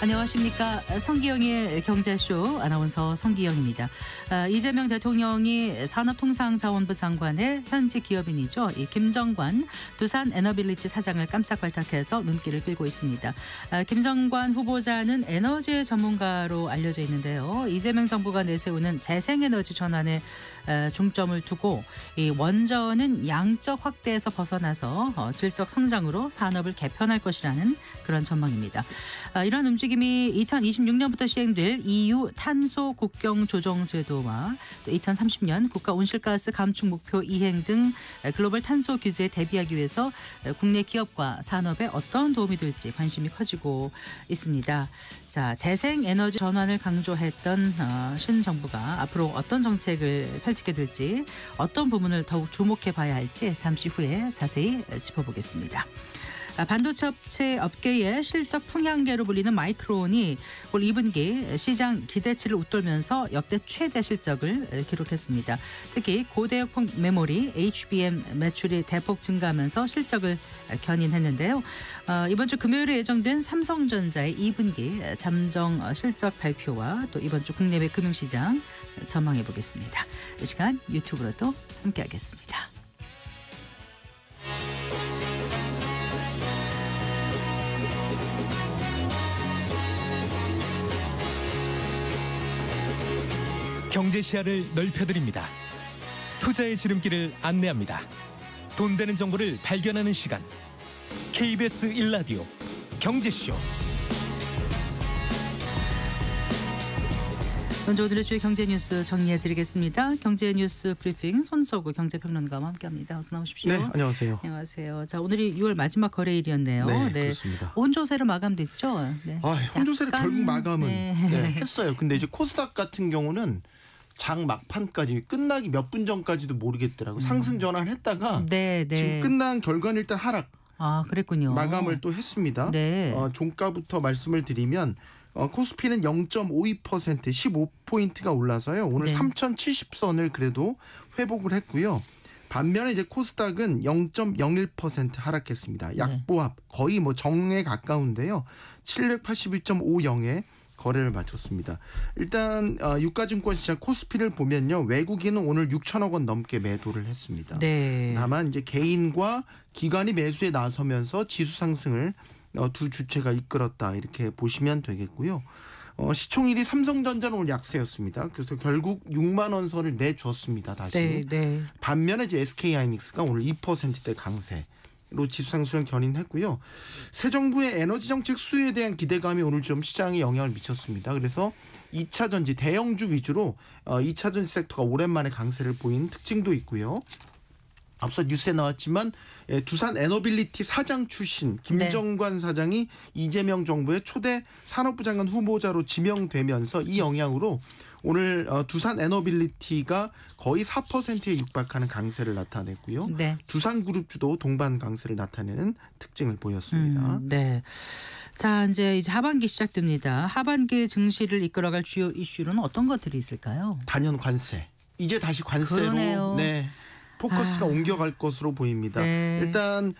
안녕하십니까. 성기영의 경제쇼 아나운서 성기영입니다. 이재명 대통령이 산업통상자원부 장관의 현직 기업인이죠. 이 김정관 두산 에너빌리티 사장을 깜짝 발탁해서 눈길을 끌고 있습니다. 김정관 후보자는 에너지 전문가로 알려져 있는데요. 이재명 정부가 내세우는 재생에너지 전환에 중점을 두고 이 원전은 양적 확대에서 벗어나서 질적 성장으로 산업을 개편할 것이라는 그런 전망입니다. 이러한 움직임이 2026년부터 시행될 EU 탄소 국경 조정 제도와 또 2030년 국가 온실가스 감축 목표 이행 등 글로벌 탄소 규제에 대비하기 위해서 국내 기업과 산업에 어떤 도움이 될지 관심이 커지고 있습니다. 자, 재생에너지 전환을 강조했던 신 정부가 앞으로 어떤 정책을 펼치게 될지, 어떤 부분을 더욱 주목해 봐야 할지 잠시 후에 자세히 짚어보겠습니다. 반도체 업체 업계의 실적 풍향계로 불리는 마이크론이 올 2분기 시장 기대치를 웃돌면서 역대 최대 실적을 기록했습니다. 특히 고대역폭 메모리 HBM 매출이 대폭 증가하면서 실적을 견인했는데요. 이번 주 금요일에 예정된 삼성전자의 2분기 잠정 실적 발표와 또 이번 주 국내외 금융시장 전망해 보겠습니다. 이 시간 유튜브로도 함께하겠습니다. 경제 시야를 넓혀드립니다. 투자의 지름길을 안내합니다. 돈 되는 정보를 발견하는 시간. KBS 1라디오 경제쇼. 먼저 오늘의 주요 경제 뉴스 정리해드리겠습니다. 경제 뉴스 브리핑 손석구 경제평론가와 함께합니다. 어서 나오십시오. 네, 안녕하세요. 안녕하세요. 자, 오늘이 6월 마지막 거래일이었네요. 네, 그렇습니다. 혼조세로 마감됐죠. 네. 혼조세를 결국 마감은 네. 했어요. 근데 이제 코스닥 같은 경우는 장 막판까지 끝나기 몇 분 전까지도 모르겠더라고요. 상승 전환했다가 지금 끝난 결과는 일단 하락. 그랬군요. 마감을 또 했습니다. 네. 종가부터 말씀을 드리면 코스피는 0.52% 15포인트가 올라서요. 오늘 3070선을 그래도 회복을 했고요. 반면에 이제 코스닥은 0.01% 하락했습니다. 약보합 거의 정에 가까운데요. 781.50에 거래를 마쳤습니다. 일단 유가증권 시장 코스피를 보면요. 외국인은 오늘 6천억 원 넘게 매도를 했습니다. 네. 다만 이제 개인과 기관이 매수에 나서면서 지수 상승을 두 주체가 이끌었다 이렇게 보시면 되겠고요. 시총일이 삼성전자는 오늘 약세였습니다. 그래서 결국 6만 원 선을 내줬습니다. 다시. 네. 반면에 이제 SK하이닉스가 오늘 2%대 강세. 로 지수 상승을 견인했고요. 새 정부의 에너지 정책 수요에 대한 기대감이 오늘 좀 시장에 영향을 미쳤습니다. 그래서 2차 전지 대형주 위주로 2차 전지 섹터가 오랜만에 강세를 보인 특징도 있고요. 앞서 뉴스에 나왔지만 두산 에너빌리티 사장 출신 김정관 사장이 이재명 정부의 초대 산업부 장관 후보자로 지명되면서 이 영향으로 오늘 두산 에너빌리티가 거의 4%에 육박하는 강세를 나타냈고요. 두산그룹주도 동반 강세를 나타내는 특징을 보였습니다. 네. 자, 이제 하반기 시작됩니다. 하반기 증시를 이끌어갈 주요 이슈로는 어떤 것들이 있을까요? 단연 관세. 이제 다시 관세로 그러네요. 포커스가 옮겨갈 것으로 보입니다. 일단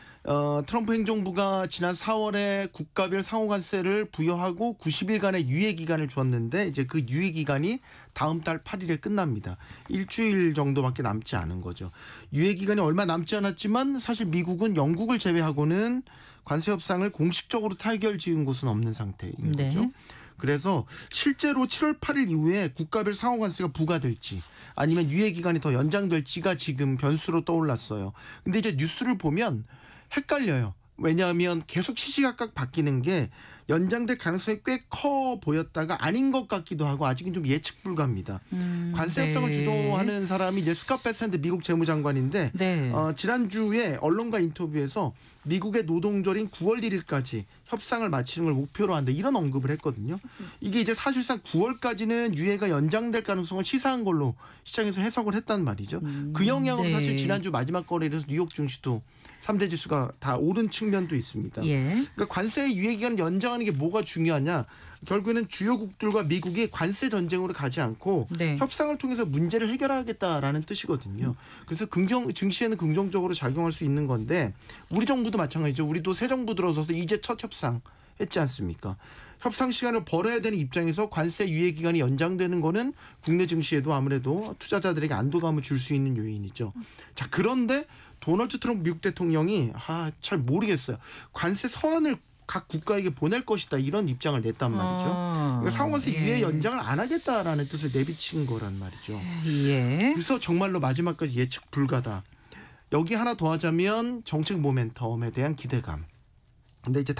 트럼프 행정부가 지난 4월에 국가별 상호관세를 부여하고 90일간의 유예 기간을 주었는데 이제 그 유예 기간이 다음 달 8일에 끝납니다. 일주일 정도밖에 남지 않은 거죠. 유예 기간이 얼마 남지 않았지만 사실 미국은 영국을 제외하고는 관세 협상을 공식적으로 타결 지은 곳은 없는 상태인 거죠. 그래서 실제로 7월 8일 이후에 국가별 상호관세가 부과될지 아니면 유예 기간이 더 연장될지가 지금 변수로 떠올랐어요. 근데 이제 뉴스를 보면 헷갈려요. 왜냐하면 계속 시시각각 바뀌는 게 연장될 가능성이 꽤 커 보였다가 아닌 것 같기도 하고 아직은 좀 예측 불가합니다. 관세 협상을 주도하는 사람이 이제 스캇 베센트 미국 재무장관인데 지난주에 언론과 인터뷰에서 미국의 노동절인 9월 1일까지 협상을 마치는 걸 목표로 한다 이런 언급을 했거든요. 이게 이제 사실상 9월까지는 유예가 연장될 가능성을 시사한 걸로 시장에서 해석을 했단 말이죠. 그 영향으로 사실 지난주 마지막 거래일에서 뉴욕 증시도 3대 지수가 다 오른 측면도 있습니다. 그러니까 관세의 유예 기간을 연장하는 게 뭐가 중요하냐. 결국에는 주요국들과 미국이 관세 전쟁으로 가지 않고 협상을 통해서 문제를 해결하겠다라는 뜻이거든요. 그래서 증시에는 긍정적으로 작용할 수 있는 건데 우리 정부도 마찬가지죠. 우리도 새 정부 들어서서 이제 첫 협상 했지 않습니까? 협상 시간을 벌어야 되는 입장에서 관세 유예 기간이 연장되는 거는 국내 증시에도 아무래도 투자자들에게 안도감을 줄 수 있는 요인이죠. 자, 그런데 도널드 트럼프 미국 대통령이 잘 모르겠어요. 관세 서한을 각 국가에게 보낼 것이다 이런 입장을 냈단 말이죠. 그러니까 상호관세 유예 연장을 안 하겠다라는 뜻을 내비친 거란 말이죠. 예. 그래서 정말로 마지막까지 예측 불가다. 여기 하나 더 하자면 정책 모멘텀에 대한 기대감. 근데 이제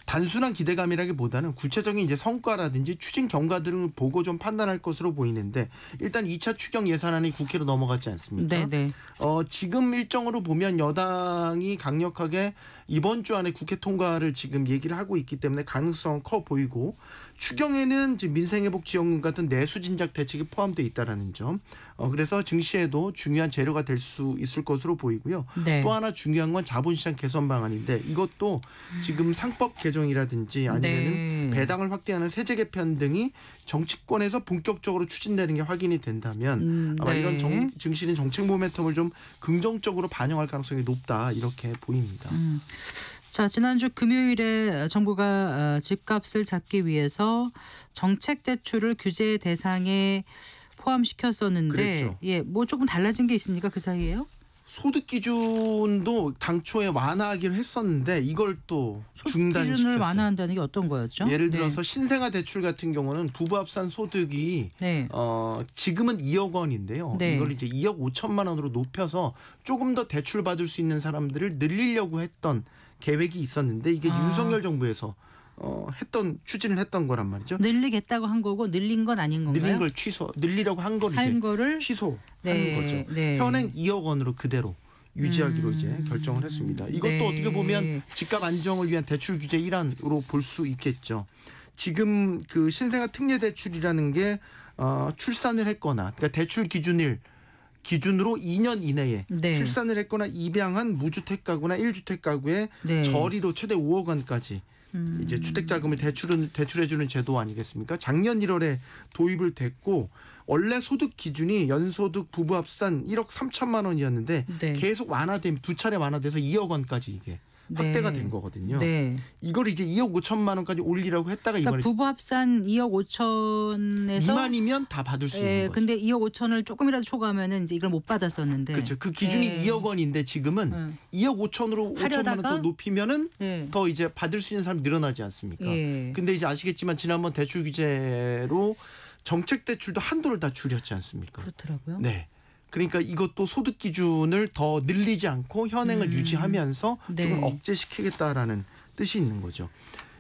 단순한 기대감이라기보다는 구체적인 이제 성과라든지 추진 경과 등을 보고 좀 판단할 것으로 보이는데 일단 2차 추경 예산안이 국회로 넘어갔지 않습니까? 네네. 지금 일정으로 보면 여당이 강력하게 이번 주 안에 국회 통과를 지금 얘기를 하고 있기 때문에 가능성 커 보이고 추경에는 지금 민생회복지원금 같은 내수 진작 대책이 포함되어 있다라는 점. 그래서 증시에도 중요한 재료가 될 수 있을 것으로 보이고요. 네. 또 하나 중요한 건 자본시장 개선 방안인데 이것도 지금 상법 개정이라든지 아니면은 배당을 확대하는 세제 개편 등이 정치권에서 본격적으로 추진되는 게 확인이 된다면 아마 이런 증시는 정책 모멘텀을 좀 긍정적으로 반영할 가능성이 높다 이렇게 보입니다. 자, 지난주 금요일에 정부가 집값을 잡기 위해서 정책 대출을 규제 대상에 포함시켰었는데 그랬죠. 예, 뭐 조금 달라진 게 있습니까? 그 사이에요? 소득 기준도 당초에 완화하기로 했었는데 이걸 또 중단시켰어요. 기준을 완화한다는 게 어떤 거였죠? 예를 들어서 신생아 대출 같은 경우는 부부 합산 소득이 지금은 2억 원인데요. 이걸 이제 2억 5천만 원으로 높여서 조금 더 대출 받을 수 있는 사람들을 늘리려고 했던 계획이 있었는데 이게 윤석열 정부에서 추진을 했던 거란 말이죠. 늘리겠다고 한 거고 늘린 건 아닌 건가요? 늘린 걸 늘리려고 한 걸 이제 취소하는 거죠. 현행 2억 원으로 그대로 유지하기로 이제 결정을 했습니다. 이것도 어떻게 보면 집값 안정을 위한 대출 규제 일환으로 볼 수 있겠죠. 지금 그 신생아 특례 대출이라는 게 출산을 했거나 그러니까 대출 기준으로 2년 이내에 출산을 했거나 입양한 무주택 가구나 1주택 가구에 저리로 최대 5억 원까지 이제 주택자금을 대출해주는 제도 아니겠습니까? 작년 1월에 도입을 됐고 원래 소득 기준이 연소득 부부 합산 1억 3천만 원이었는데 계속 두 차례 완화돼서 2억 원까지 이게 확대가 된 거거든요. 이걸 이제 2억 5천만 원까지 올리라고 했다가 그러니까 부부 합산 2억 5천에서 2만이면 다 받을 수 있는 거죠. 근데 2억 5천을 조금이라도 초과하면은 이제 이걸 못 받았었는데. 그렇죠. 그 기준이 2억 원인데 지금은 2억 5천으로 5천만 원 더 높이면은 더 이제 받을 수 있는 사람이 늘어나지 않습니까? 근데 이제 아시겠지만 지난번 대출 규제로 정책 대출도 한도를 다 줄였지 않습니까? 그렇더라고요. 네. 그러니까 이것도 소득 기준을 더 늘리지 않고 현행을 유지하면서 조금 억제시키겠다라는 뜻이 있는 거죠.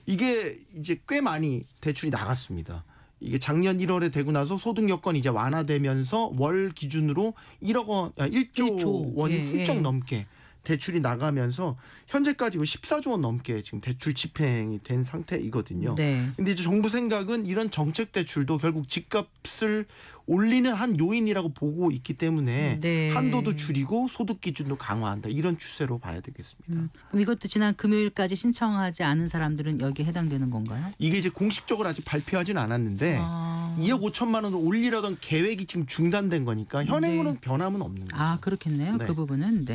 이게 이제 꽤 많이 대출이 나갔습니다. 이게 작년 1월에 되고 나서 소득 여건이 이제 완화되면서 월 기준으로 1조 원이 훌쩍 넘게 대출이 나가면서 현재까지 14조 원 넘게 지금 대출 집행이 된 상태이거든요. 근데 이제 정부 생각은 이런 정책 대출도 결국 집값을 올리는 한 요인이라고 보고 있기 때문에 한도도 줄이고 소득 기준도 강화한다. 이런 추세로 봐야 되겠습니다. 그럼 이것도 지난 금요일까지 신청하지 않은 사람들은 여기에 해당되는 건가요? 이게 이제 공식적으로 아직 발표하진 않았는데 2억 5천만 원을 올리려던 계획이 지금 중단된 거니까 현행으로는 변함은 없는 거죠. 그렇겠네요. 그 부분은.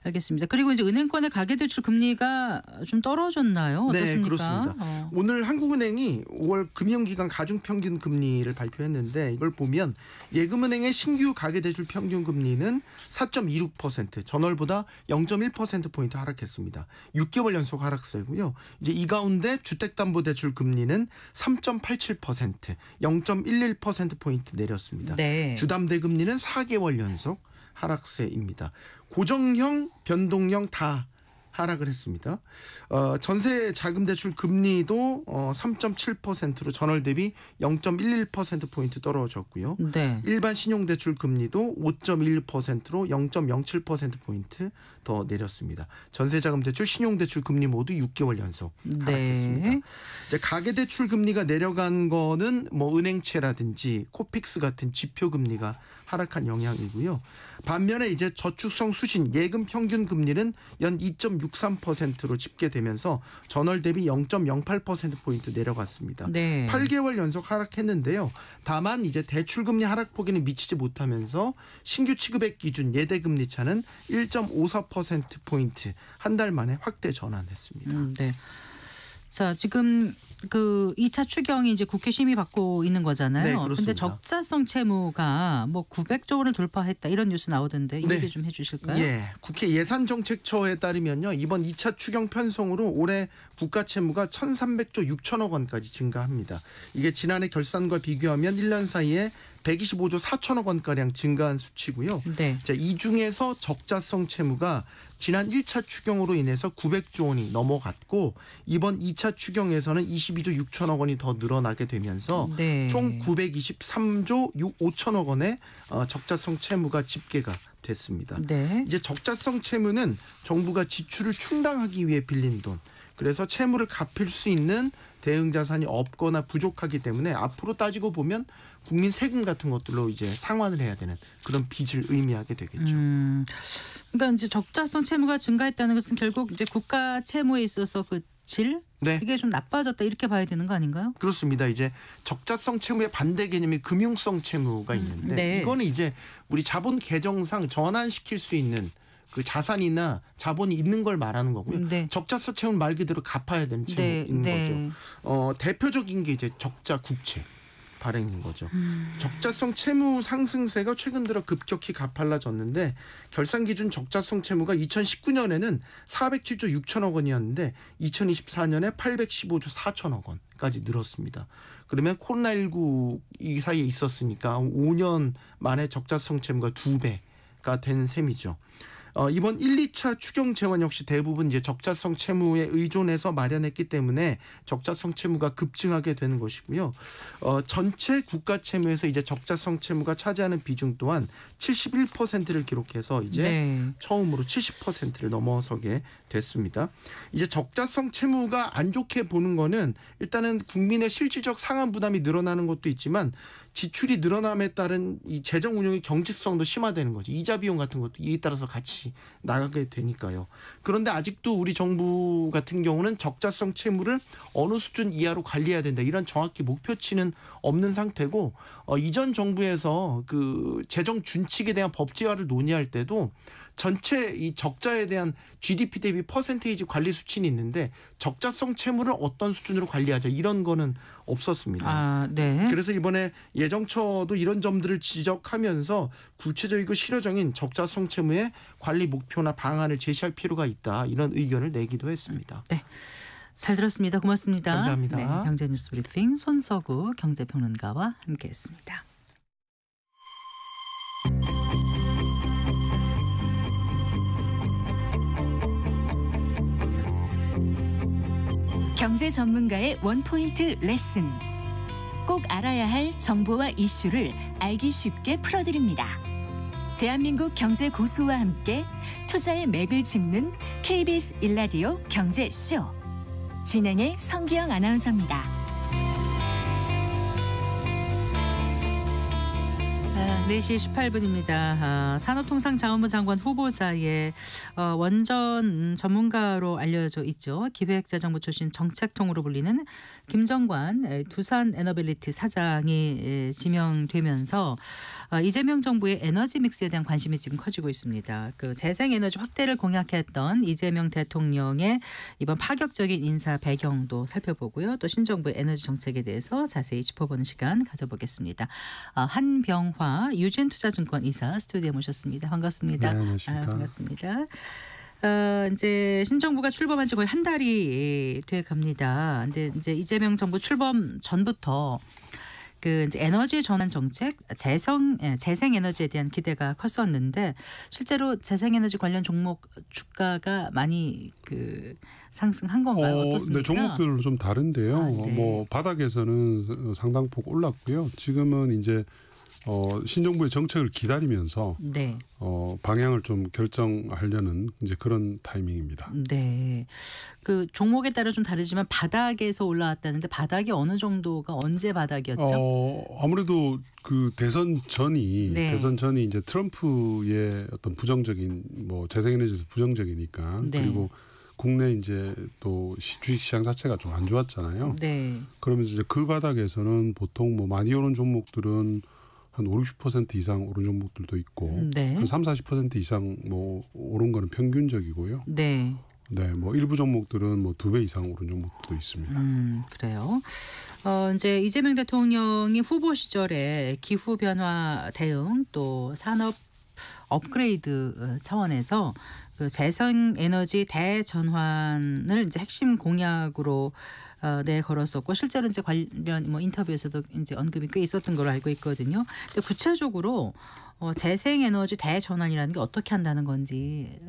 알겠습니다. 그리고 이제 은행권의 가계대출 금리가 좀 떨어졌나요? 어떻습니까? 네, 그렇습니다. 오늘 한국은행이 5월 금융기관 가중평균 금리를 발표했는데 이걸 보면 예금은행의 신규 가계대출 평균 금리는 4.26%, 전월보다 0.1%포인트 하락했습니다. 6개월 연속 하락세고요. 이제 이 가운데 주택담보대출 금리는 3.87%, 0.11%포인트 내렸습니다. 주담대금리는 4개월 연속 하락세입니다. 고정형, 변동형 다 하락을 했습니다. 전세 자금 대출 금리도 3.7%로 전월 대비 0.11%포인트 떨어졌고요. 일반 신용 대출 금리도 5.1%로 0.07%포인트 더 내렸습니다. 전세 자금 대출, 신용 대출 금리 모두 6개월 연속 하락했습니다. 이제 가계 대출 금리가 내려간 거는 뭐 은행채라든지 코픽스 같은 지표 금리가 하락한 영향이고요. 반면에 이제 저축성 수신 예금 평균 금리는 연 2.63%로 집계되면서 전월 대비 0.08%포인트 내려갔습니다. 8개월 연속 하락했는데요. 다만 이제 대출금리 하락폭에는 미치지 못하면서 신규 취급액 기준 예대금리 차는 1.54%포인트 한 달 만에 확대 전환했습니다. 자, 지금 그 2차 추경이 이제 국회 심의 받고 있는 거잖아요. 네, 그런데 그렇습니다. 적자성 채무가 뭐 900조 원을 돌파했다 이런 뉴스 나오던데 이 네. 얘기 좀 해주실까요? 예, 국회 예산정책처에 따르면요. 이번 2차 추경 편성으로 올해 국가 채무가 1,300조 6천억 원까지 증가합니다. 이게 지난해 결산과 비교하면 1년 사이에 125조 4천억 원가량 증가한 수치고요. 네. 자, 이 중에서 적자성 채무가 지난 1차 추경으로 인해서 900조 원이 넘어갔고 이번 2차 추경에서는 22조 6천억 원이 더 늘어나게 되면서 네. 총 923조 5천억 원의 적자성 채무가 집계가 됐습니다. 네. 이제 적자성 채무는 정부가 지출을 충당하기 위해 빌린 돈, 그래서 채무를 갚을 수 있는 대응 자산이 없거나 부족하기 때문에 앞으로 따지고 보면 국민 세금 같은 것들로 이제 상환을 해야 되는 그런 빚을 의미하게 되겠죠. 그러니까 이제 적자성 채무가 증가했다는 것은 결국 이제 국가 채무에 있어서 그 질 네. 이게 좀 나빠졌다 이렇게 봐야 되는 거 아닌가요? 그렇습니다. 이제 적자성 채무의 반대 개념이 금융성 채무가 있는데 네. 이거는 이제 우리 자본 개정상 전환시킬 수 있는 그 자산이나 자본이 있는 걸 말하는 거고요. 네. 적자성 채무는 말 그대로 갚아야 되는 채무인 거죠. 대표적인 게 이제 적자 국채 발행인 거죠. 적자성 채무 상승세가 최근 들어 급격히 가팔라졌는데 결산 기준 적자성 채무가 2019년에는 407조 6천억 원이었는데 2024년에 815조 4천억 원까지 늘었습니다. 그러면 코로나19 이 사이에 있었으니까 5년 만에 적자성 채무가 2배가 된 셈이죠. 이번 1, 2차 추경 재원 역시 대부분 이제 적자성 채무에 의존해서 마련했기 때문에 적자성 채무가 급증하게 되는 것이고요. 전체 국가 채무에서 이제 적자성 채무가 차지하는 비중 또한 71%를 기록해서 이제 네. 처음으로 70%를 넘어서게 됐습니다. 이제 적자성 채무가 안 좋게 보는 거는 일단은 국민의 실질적 상환 부담이 늘어나는 것도 있지만 지출이 늘어남에 따른 이 재정 운용의 경직성도 심화되는 거죠. 이자 비용 같은 것도 이에 따라서 같이 나가게 되니까요. 그런데 아직도 우리 정부 같은 경우는 적자성 채무를 어느 수준 이하로 관리해야 된다. 이런 정확히 목표치는 없는 상태고 이전 정부에서 그 재정 준칙에 대한 법제화를 논의할 때도 전체 이 적자에 대한 GDP 대비 퍼센테이지 관리 수치는 있는데 적자성 채무를 어떤 수준으로 관리하자 이런 거는 없었습니다. 아, 네. 그래서 이번에 예정처도 이런 점들을 지적하면서 구체적이고 실효적인 적자성 채무의 관리 목표나 방안을 제시할 필요가 있다. 이런 의견을 내기도 했습니다. 네. 잘 들었습니다. 고맙습니다. 감사합니다. 네, 경제뉴스 브리핑 손서구 경제평론가와 함께했습니다. 경제 전문가의 원포인트 레슨. 꼭 알아야 할 정보와 이슈를 알기 쉽게 풀어드립니다. 대한민국 경제 고수와 함께 투자의 맥을 짚는 KBS 1라디오 경제쇼. 진행의 성기영 아나운서입니다. 4시 18분입니다. 산업통상자원부 장관 후보자의 원전 전문가로 알려져 있죠. 기획재정부 출신 정책통으로 불리는 김정관 두산 에너빌리티 사장이 지명되면서 이재명 정부의 에너지 믹스에 대한 관심이 지금 커지고 있습니다. 그 재생에너지 확대를 공약했던 이재명 대통령의 이번 파격적인 인사 배경도 살펴보고요. 또 신정부의 에너지 정책에 대해서 자세히 짚어보는 시간 가져보겠습니다. 한병화 유진투자증권 이사 스튜디오에 모셨습니다. 반갑습니다. 네, 안녕하십니까. 반갑습니다. 이제 신정부가 출범한 지 거의 한 달이 돼 갑니다. 근데 이제 이재명 정부 출범 전부터 그 이제 에너지 전환 정책, 재생 에너지에 대한 기대가 컸었는데 실제로 재생 에너지 관련 종목 주가가 많이 그 상승한 건가요? 어떻습니까? 네, 종목별로 좀 다른데요. 네. 뭐 바닥에서는 상당폭 올랐고요. 지금은 이제 신정부의 정책을 기다리면서 네. 방향을 좀 결정하려는 이제 그런 타이밍입니다. 네. 그 종목에 따라 좀 다르지만 바닥에서 올라왔다는데 바닥이 어느 정도가 언제 바닥이었죠? 아무래도 그 대선 전이 네. 이제 트럼프의 어떤 부정적인 뭐 재생에너지에서 부정적이니까 네. 그리고 국내 이제 또 주식시장 자체가 좀 안 좋았잖아요. 네. 그러면서 이제 그 바닥에서는 보통 뭐 많이 오른 종목들은 한 50% 이상 오른 종목들도 있고 네. 한 30-40% 이상 뭐 오른 거는 평균적이고요. 네. 네, 뭐 일부 종목들은 뭐 2배 이상 오른 종목도 있습니다. 그래요. 이제 이재명 대통령이 후보 시절에 기후 변화 대응 또 산업 업그레이드 차원에서 그 재생에너지 대전환을 이제 핵심 공약으로 내걸었었고 실제로 이제 관련 뭐 인터뷰에서도 이제 언급이 꽤 있었던 걸로 알고 있거든요. 근데 구체적으로 재생에너지 대전환이라는 게 어떻게 한다는 건지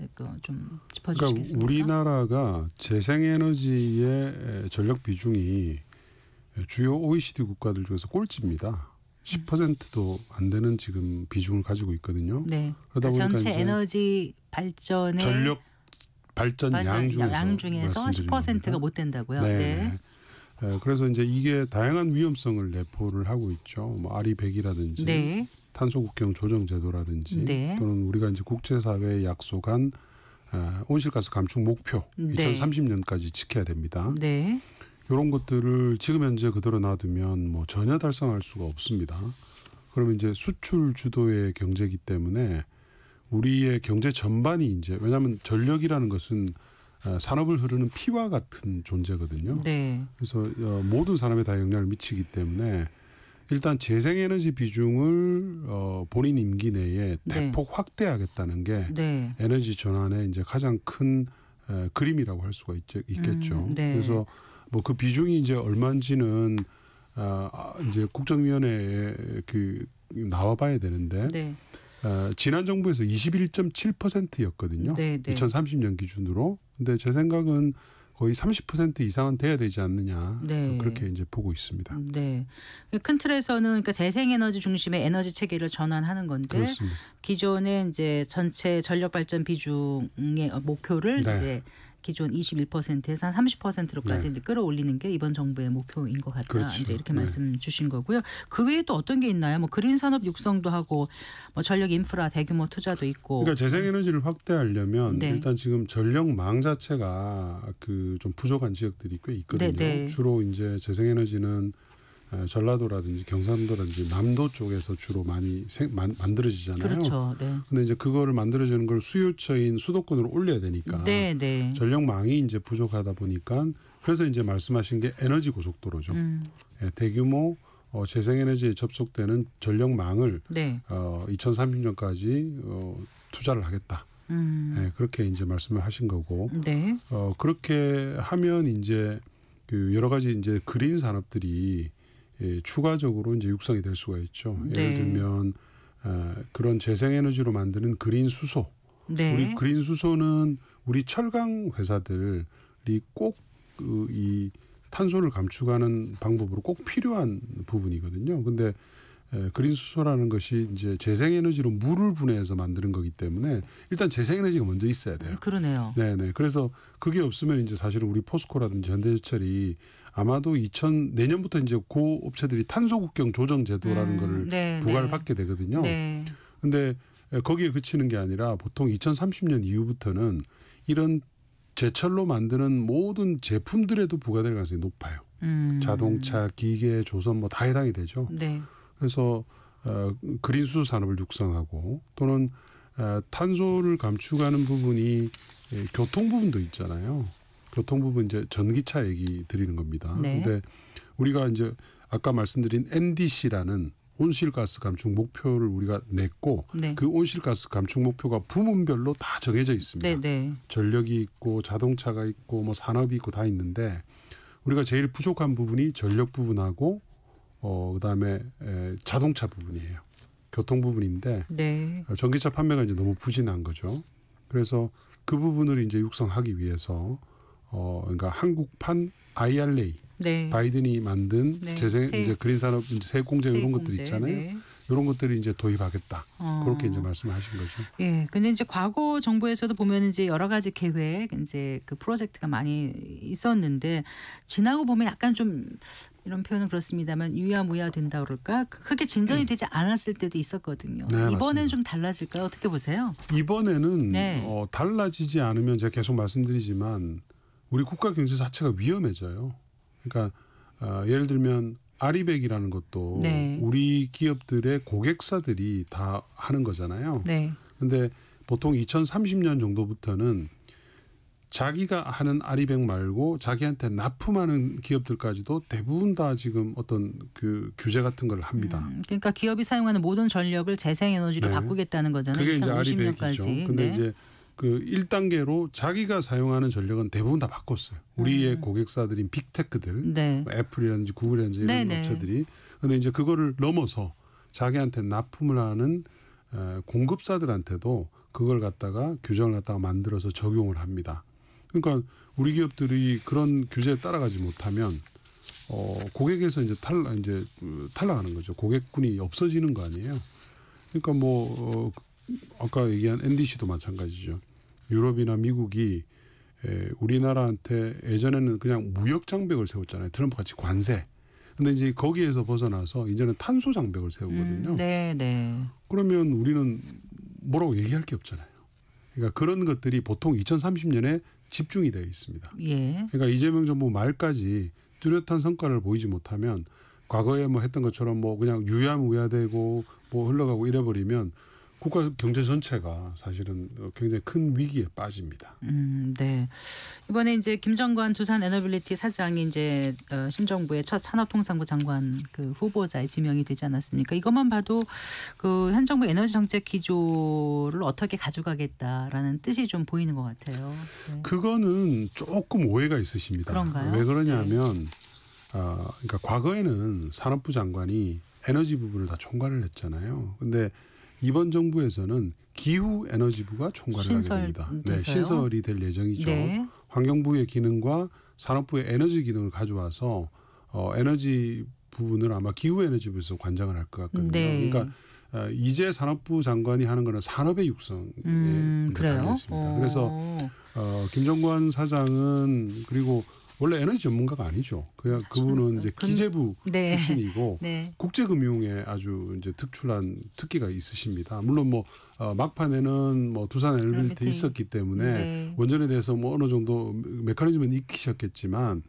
좀 짚어주시겠습니까? 그러니까 우리나라가 재생에너지의 전력 비중이 주요 OECD 국가들 중에서 꼴찌입니다. 10%도 안 되는 지금 비중을 가지고 있거든요. 네. 그러다 보니까 전체 이제 에너지 발전의 전력 발전 양 중에서 10%가 못 된다고요. 네. 그래서 이제 이게 다양한 위험성을 내포를 하고 있죠. 뭐 아리백이라든지 네. 탄소 국경 조정 제도라든지 네. 또는 우리가 이제 국제사회에 약속한 온실가스 감축 목표 네. 2030년까지 지켜야 됩니다. 네. 이런 것들을 지금 현재 그대로 놔두면 뭐 전혀 달성할 수가 없습니다. 그러면 이제 수출 주도의 경제이기 때문에 우리의 경제 전반이 이제 왜냐하면 전력이라는 것은 산업을 흐르는 피와 같은 존재거든요. 네. 그래서 모든 산업에 다 영향을 미치기 때문에 일단 재생에너지 비중을 본인 임기 내에 대폭 확대하겠다는 게 네. 에너지 전환의 이제 가장 큰 그림이라고 할 수가 있겠죠. 네. 그래서 뭐 그 비중이 이제 얼마인지는 이제 국정위원회에 나와봐야 되는데 네. 지난 정부에서 21.7%였거든요. 네, 네. 2030년 기준으로. 근데 제 생각은 거의 30% 이상은 돼야 되지 않느냐. 네. 그렇게 이제 보고 있습니다. 네. 큰 틀에서는 그러니까 재생에너지 중심의 에너지 체계를 전환하는 건데 그렇습니다. 기존의 이제 전체 전력 발전 비중의 목표를 네. 이제 기존 21%에서 한 30%로까지 네. 이제 끌어올리는 게 이번 정부의 목표인 것 같다. 그렇죠. 이제 이렇게 네. 말씀 주신 거고요. 그 외에 또 어떤 게 있나요? 뭐 그린 산업 육성도 하고 뭐 전력 인프라 대규모 투자도 있고. 그러니까 재생에너지를 확대하려면 네. 일단 지금 전력망 자체가 좀 부족한 지역들이 꽤 있거든요. 네, 네. 주로 이제 재생에너지는 전라도라든지 경상도라든지 남도 쪽에서 주로 많이 만들어지잖아요. 그렇죠. 네. 근데 이제 그거를 만들어지는 걸 수요처인 수도권으로 올려야 되니까 네, 네. 전력망이 이제 부족하다 보니까 그래서 이제 말씀하신 게 에너지 고속도로죠. 대규모 재생에너지에 접속되는 전력망을 네. 2030년까지 투자를 하겠다. 그렇게 이제 말씀을 하신 거고. 네. 그렇게 하면 이제 그 여러 가지 이제 그린 산업들이 추가적으로 이제 육성이 될 수가 있죠. 네. 예를 들면 그런 재생에너지로 만드는 그린 수소. 네. 우리 그린 수소는 우리 철강 회사들이 꼭 이 탄소를 감축하는 방법으로 꼭 필요한 부분이거든요. 근데 그린 수소라는 것이 이제 재생에너지로 물을 분해해서 만드는 거기 때문에 일단 재생에너지가 먼저 있어야 돼요. 그러네요. 네네. 그래서 그게 없으면 이제 사실은 우리 포스코라든지 현대제철이 아마도 내년부터 이제 고 업체들이 탄소 국경 조정 제도라는 거를 네, 부과를 네. 받게 되거든요. 네. 근데 거기에 그치는 게 아니라 보통 2030년 이후부터는 이런 제철로 만드는 모든 제품들에도 부과될 가능성이 높아요. 자동차, 기계, 조선 뭐 다 해당이 되죠. 네. 그래서 그린 수소 산업을 육성하고 또는 탄소를 감축하는 부분이 교통 부분도 있잖아요. 교통 부분 이제 전기차 얘기 드리는 겁니다. 네. 근데 우리가 이제 아까 말씀드린 NDC라는 온실가스 감축 목표를 우리가 냈고 네. 그 온실가스 감축 목표가 부문별로 다 정해져 있습니다. 네, 네. 전력이 있고 자동차가 있고 뭐 산업이 있고 다 있는데 우리가 제일 부족한 부분이 전력 부분하고 그다음에 자동차 부분이에요. 교통 부분인데 네. 전기차 판매가 이제 너무 부진한 거죠. 그래서 그 부분을 이제 육성하기 위해서 그러니까 한국판 IRA 네. 바이든이 만든 네. 이제 그린 산업 세액공제 이런 것들 있잖아요. 네. 이런 것들을 이제 도입하겠다. 그렇게 이제 말씀하신 거죠. 예. 근데 이제 과거 정부에서도 보면 이제 여러 가지 계획, 이제 그 프로젝트가 많이 있었는데 지나고 보면 약간 좀 이런 표현은 그렇습니다만 유야무야 된다 그럴까? 크게 진전이 되지 않았을 때도 있었거든요. 네, 이번엔 맞습니다. 좀 달라질까요? 어떻게 보세요? 이번에는 네. 달라지지 않으면 제가 계속 말씀드리지만 우리 국가 경제 자체가 위험해져요. 그러니까 예를 들면 아리백이라는 것도 네. 우리 기업들의 고객사들이 다 하는 거잖아요. 네. 근데 보통 2030년 정도부터는 자기가 하는 아리백 말고 자기한테 납품하는 기업들까지도 대부분 다 지금 어떤 그 규제 같은 걸 합니다. 그러니까 기업이 사용하는 모든 전력을 재생에너지로 네. 바꾸겠다는 거잖아요. 그게 이제 2050년까지. 아리백이죠. 근데 네. 이제 그 1단계로 자기가 사용하는 전력은 대부분 다 바꿨어요. 우리의 고객사들인 빅테크들, 네. 뭐 애플이라든지 구글이라든지 이런 네네. 업체들이 근데 이제 그거를 넘어서 자기한테 납품을 하는 공급사들한테도 그걸 갖다가 규정을 갖다가 만들어서 적용을 합니다. 그러니까 우리 기업들이 그런 규제에 따라가지 못하면 고객에서 이제 탈락하는 거죠. 고객군이 없어지는 거 아니에요. 그러니까 뭐 아까 얘기한 NDC도 마찬가지죠. 유럽이나 미국이 우리나라한테 예전에는 그냥 무역 장벽을 세웠잖아요. 트럼프 같이 관세. 근데 이제 거기에서 벗어나서 이제는 탄소 장벽을 세우거든요. 네, 네. 그러면 우리는 뭐라고 얘기할 게 없잖아요. 그러니까 그런 것들이 보통 2030년에 집중이 되어 있습니다. 예. 그러니까 이재명 정부 말까지 뚜렷한 성과를 보이지 못하면 과거에 뭐 했던 것처럼 뭐 그냥 유야무야되고 뭐 흘러가고 이래버리면 국가 경제 전체가 사실은 굉장히 큰 위기에 빠집니다. 네. 이번에 이제 김정관 두산 에너빌리티 사장이 이제 신정부의 첫 산업통상부 장관 그 후보자에 지명이 되지 않았습니까? 이것만 봐도 그 현 정부 에너지 정책 기조를 어떻게 가져가겠다라는 뜻이 좀 보이는 것 같아요. 네. 그거는 조금 오해가 있으십니다. 그런가요? 왜 그러냐면 그러니까 과거에는 산업부 장관이 에너지 부분을 다 총괄을 했잖아요. 근데 이번 정부에서는 기후 에너지부가 총괄을 하게 됩니다. 네, 신설이 될 예정이죠. 네. 환경부의 기능과 산업부의 에너지 기능을 가져와서 에너지 부분을 아마 기후 에너지부에서 관장을 할 것 같거든요. 네. 그러니까 이제 산업부 장관이 하는 거는 산업의 육성에 달려 있습니다. 그래서 김정관 사장은 그리고 원래 에너지 전문가가 아니죠. 그냥 그분은 이제 기재부 네. 출신이고 네. 국제금융에 아주 이제 특출난 특기가 있으십니다. 물론 뭐 막판에는 뭐 두산 에너빌리티 있었기 때문에 네. 원전에 대해서 뭐 어느 정도 메커니즘은 익히셨겠지만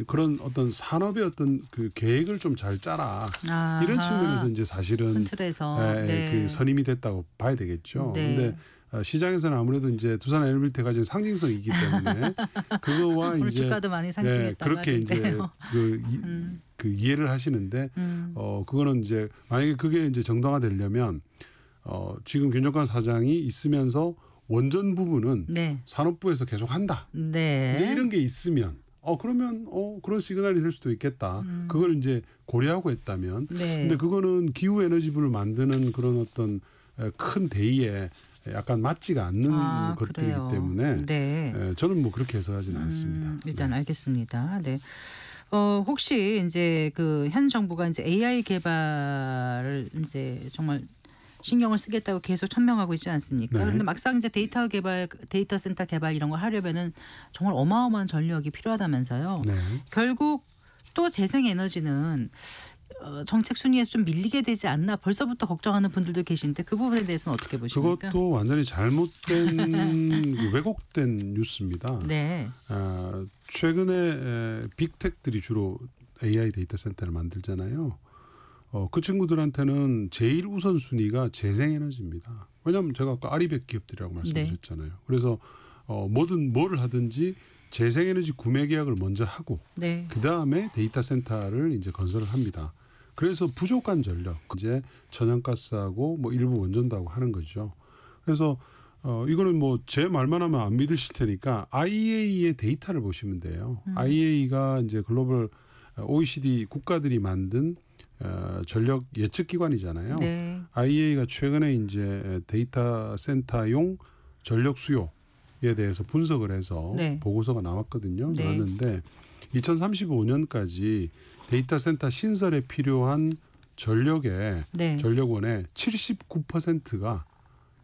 그런 어떤 산업의 어떤 그 계획을 좀 잘 짜라 이런 측면에서 이제 사실은 네. 그 선임이 됐다고 봐야 되겠죠. 그런데 네. 시장에서는 아무래도 이제 두산 에너빌리티가 가진 상징성이 있기 때문에 그거와 오늘 이제 주가도 많이 상승했다고 그렇게 하던데요. 이제 그 이해를 하시는데 그거는 이제 만약에 그게 이제 정당화되려면 지금 김정관 사장이 있으면서 원전 부분은 네. 산업부에서 계속 한다. 네. 이제 이런 게 있으면 그러면 그런 시그널이 될 수도 있겠다. 그걸 이제 고려하고 했다면. 네. 근데 그거는 기후 에너지부를 만드는 그런 어떤 큰 대의에 약간 맞지가 않는 것들이기 그래요. 때문에 네. 저는 뭐 그렇게 해석하지는 않습니다. 일단 네. 알겠습니다. 네. 혹시 이제 그 현 정부가 이제 AI 개발을 이제 정말 신경을 쓰겠다고 계속 천명하고 있지 않습니까? 네. 그런데 막상 이제 데이터 센터 개발 이런 걸 하려면은 정말 어마어마한 전력이 필요하다면서요. 네. 결국 또 재생에너지는 정책 순위에서 좀 밀리게 되지 않나 벌써부터 걱정하는 분들도 계신데 그 부분에 대해서는 어떻게 보십니까? 그것도 완전히 잘못된 왜곡된 뉴스입니다. 네. 최근에 빅텍들이 주로 AI 데이터 센터를 만들잖아요. 그 친구들한테는 제일 우선순위가 재생에너지입니다. 왜냐하면 제가 아까 아리백 기업들이라고 말씀드렸잖아요. 네. 그래서 뭐든 뭘 하든지 재생에너지 구매 계약을 먼저 하고 네. 그다음에 데이터 센터를 이제 건설을 합니다. 그래서 부족한 전력, 이제 천연가스하고 뭐 일부 원전도 하고 하는 거죠. 그래서 이거는 뭐 제 말만 하면 안 믿으실 테니까 IEA의 데이터를 보시면 돼요. IEA가 이제 글로벌 OECD 국가들이 만든 전력 예측 기관이잖아요. 네. IEA가 최근에 이제 데이터 센터용 전력 수요에 대해서 분석을 해서 네. 보고서가 나왔거든요. 네. 나왔는데 2035년까지 데이터 센터 신설에 필요한 전력의 네. 전력원의 79%가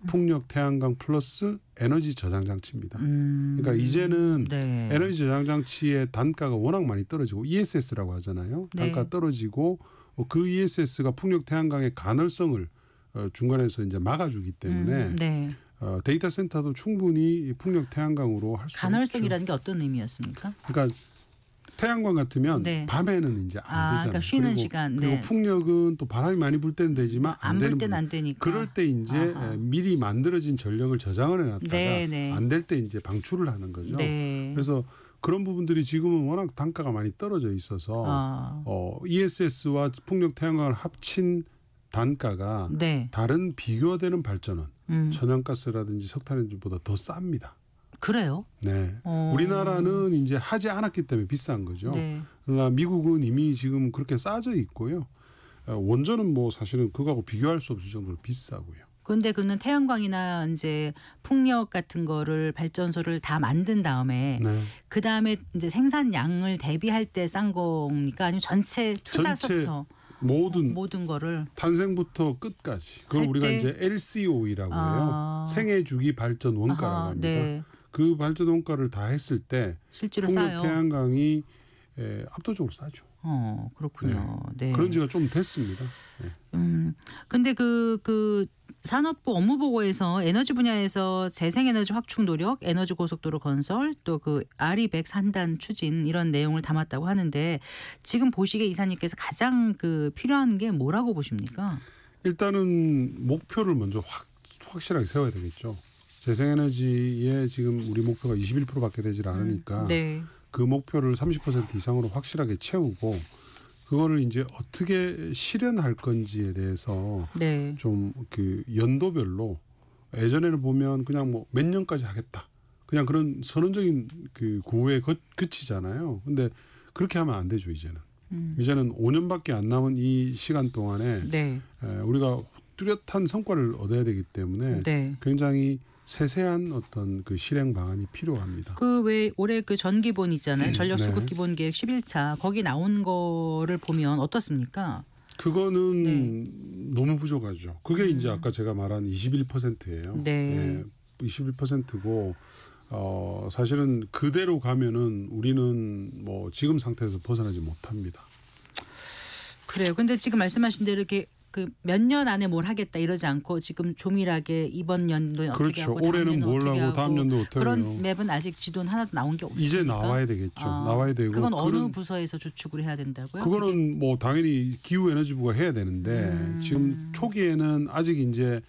풍력, 태양광 플러스 에너지 저장 장치입니다. 그러니까 이제는 네. 에너지 저장 장치의 단가가 워낙 많이 떨어지고 ESS라고 하잖아요. 단가 네. 떨어지고 그 ESS가 풍력, 태양광의 가널성을 중간에서 이제 막아주기 때문에 네. 데이터 센터도 충분히 풍력, 태양광으로 할 수 있죠. 가널성이라는 게 어떤 의미였습니까? 그러니까 태양광 같으면 네. 밤에는 이제 안 되잖아요. 그러니까 쉬는 그리고, 시간. 그리고 네. 풍력은 또 바람이 많이 불 때는 되지만 안 불 때는 안 되니까. 그럴 때 이제 미리 만들어진 전력을 저장을 해놨다가 네, 네. 안 될 때 이제 방출을 하는 거죠. 네. 그래서 그런 부분들이 지금은 워낙 단가가 많이 떨어져 있어서 ESS와 풍력 태양광을 합친 단가가 네. 다른 비교되는 발전원, 천연가스라든지 석탄에너지보다 더 쌉니다. 그래요? 네. 우리나라는 이제 하지 않았기 때문에 비싼 거죠. 네. 그러나 미국은 이미 지금 그렇게 싸져 있고요. 원전은 뭐 사실은 그거하고 비교할 수 없을 정도로 비싸고요. 근데 그는 태양광이나 이제 풍력 같은 거를 발전소를 다 만든 다음에 네. 그 다음에 이제 생산량을 대비할 때 싼 겁니까? 아니면 전체 투자서부터 모든 거를 탄생부터 끝까지 그걸 할 우리가 때? 이제 LCOE라고 해요. 생애 주기 발전 원가라고 합니다. 네. 그 발전 원가를 다 했을 때 실제로 풍력 싸요. 태양광이 압도적으로 싸죠. 그렇군요. 네. 그런 지가 좀 됐습니다. 네. 근데 그 산업부 업무 보고에서 에너지 분야에서 재생에너지 확충 노력, 에너지 고속도로 건설, 또 그 RE100 산단 추진 이런 내용을 담았다고 하는데 지금 보시기에 이사님께서 가장 그 필요한 게 뭐라고 보십니까? 일단은 목표를 먼저 확실하게 세워야 되겠죠. 재생에너지에 지금 우리 목표가 21%밖에 되질 않으니까 네. 그 목표를 30% 이상으로 확실하게 채우고 그거를 이제 어떻게 실현할 건지에 대해서 네. 좀 그 연도별로 예전에는 보면 그냥 뭐 몇 년까지 하겠다. 그냥 그런 선언적인 그 구호에 그치잖아요. 근데 그렇게 하면 안 되죠, 이제는. 이제는 5년밖에 안 남은 이 시간 동안에 네. 우리가 뚜렷한 성과를 얻어야 되기 때문에 네. 굉장히 세세한 어떤 그 실행 방안이 필요합니다. 그 왜 올해 그 전기본 있잖아요. 전력 수급 네. 기본 계획 11차 거기 나온 거를 보면 어떻습니까? 그거는 너무 부족하죠. 그게 이제 아까 제가 말한 21%예요. 네. 21%고 사실은 그대로 가면은 우리는 뭐 지금 상태에서 벗어나지 못합니다. 그래요. 근데 지금 말씀하신 대로 이렇게 그 몇 년 안에 뭘 하겠다 이러지 않고 지금 조밀하게 이번 연도에 어떻게 그렇죠. 하고 올해는 뭘 어떻게 하고 다음 연도 어떻게 그런 해요. 맵은 아직 지도는 하나도 나온 게 없습니까? 이제 나와야 되겠죠. 나와야 되고 그건 어느 부서에서 주축을 해야 된다고요? 그거는 뭐 당연히 기후에너지부가 해야 되는데 지금 초기에는 아직 이제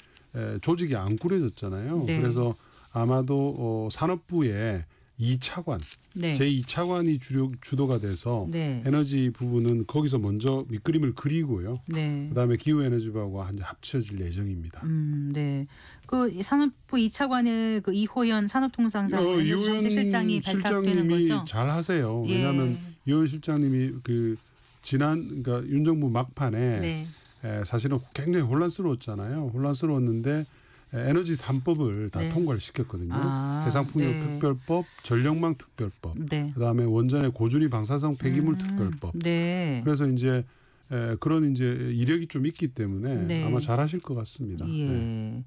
조직이 안 꾸려졌잖아요. 네. 그래서 아마도 산업부에 2차관, 네. 제2차관이 주도가 돼서 네. 에너지 부분은 거기서 먼저 밑그림을 그리고요. 네. 그다음에 기후에너지부하고 합쳐질 예정입니다. 네. 그 산업부 2차관의 그 이호연 산업통상자원 정책실장이 발탁되는 거죠. 잘 하세요. 예. 왜냐하면 이호연 실장님이 그 그러니까 윤 정부 막판에 네. 사실은 굉장히 혼란스러웠잖아요. 혼란스러웠는데 에너지 3법을 다 네. 통과를 시켰거든요. 아, 해상풍력 네. 특별법, 전력망 특별법, 네. 그다음에 원전의 고준위 방사성 폐기물 특별법. 네. 그래서 이제 그런 이제 이력이 좀 있기 때문에 네. 아마 잘하실 것 같습니다. 예. 네.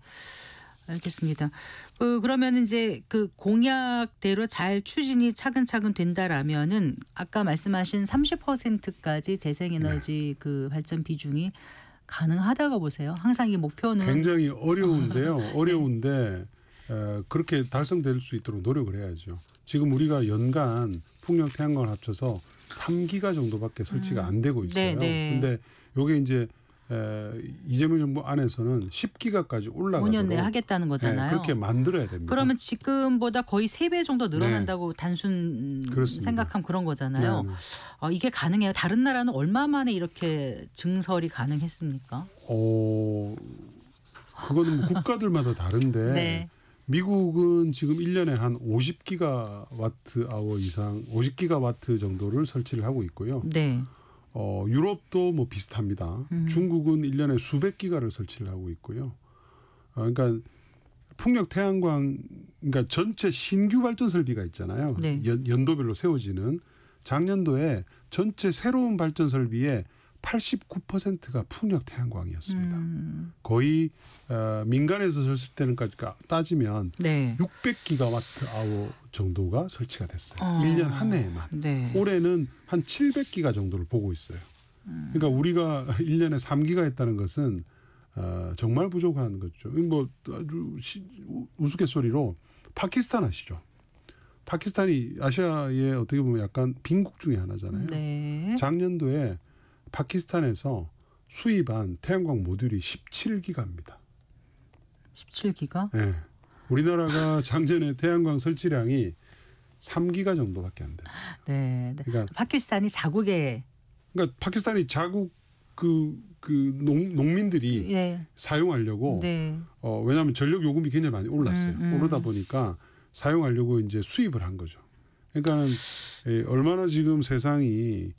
알겠습니다. 그러면 이제 그 공약대로 잘 추진이 차근차근 된다라면은 아까 말씀하신 30%까지 재생에너지 그 발전 비중이 가능하다고 보세요. 항상 이 목표는 굉장히 어려운데요. 어려운데 그렇게 달성될 수 있도록 노력을 해야죠. 지금 우리가 연간 풍력 태양광을 합쳐서 3기가 정도밖에 설치가 안 되고 있어요. 그런데 이게 이제 이재명 정부 안에서는 10기가까지 올라가도록 5년 내에 하겠다는 거잖아요. 그렇게 만들어야 됩니다. 그러면 지금보다 거의 3배 정도 늘어난다고 단순 그렇습니다. 생각하면 그런 거잖아요. 이게 가능해요? 다른 나라는 얼마 만에 이렇게 증설이 가능했습니까? 그거는 뭐 국가들마다 다른데 네. 미국은 지금 1년에 한 50기가와트 아워 이상 50기가와트 정도를 설치를 하고 있고요. 네. 유럽도 뭐 비슷합니다. 중국은 1년에 수백 기가를 설치를 하고 있고요. 그러니까 풍력 태양광 그러니까 전체 신규 발전 설비가 있잖아요. 네. 연도별로 세워지는 작년도에 전체 새로운 발전 설비의 89%가 풍력 태양광이었습니다. 거의 민간에서 설치 때는까지 따지면 네. 600기가와트 아워 정도가 설치가 됐어요. 1년 한 해에만. 네. 올해는 한 700기가 정도를 보고 있어요. 그러니까 우리가 1년에 3기가 했다는 것은 정말 부족한 거죠. 뭐 아주 우스갯소리로 파키스탄 아시죠? 파키스탄이 아시아의 어떻게 보면 약간 빈국 중에 하나잖아요. 네. 작년도에 파키스탄에서 수입한 태양광 모듈이 17기가입니다. 17기가? 네. 우리나라가 작년에 태양광 설치량이 3기가 정도밖에 안 됐어요. 네. 그러니까 파키스탄이 자국의 그러니까 파키스탄이 자국 농민들이 네. 사용하려고 네. 왜냐하면 전력 요금이 굉장히 많이 올랐어요. 오르다 보니까 사용하려고 이제 수입을 한 거죠. 그러니까는 얼마나 지금 세상이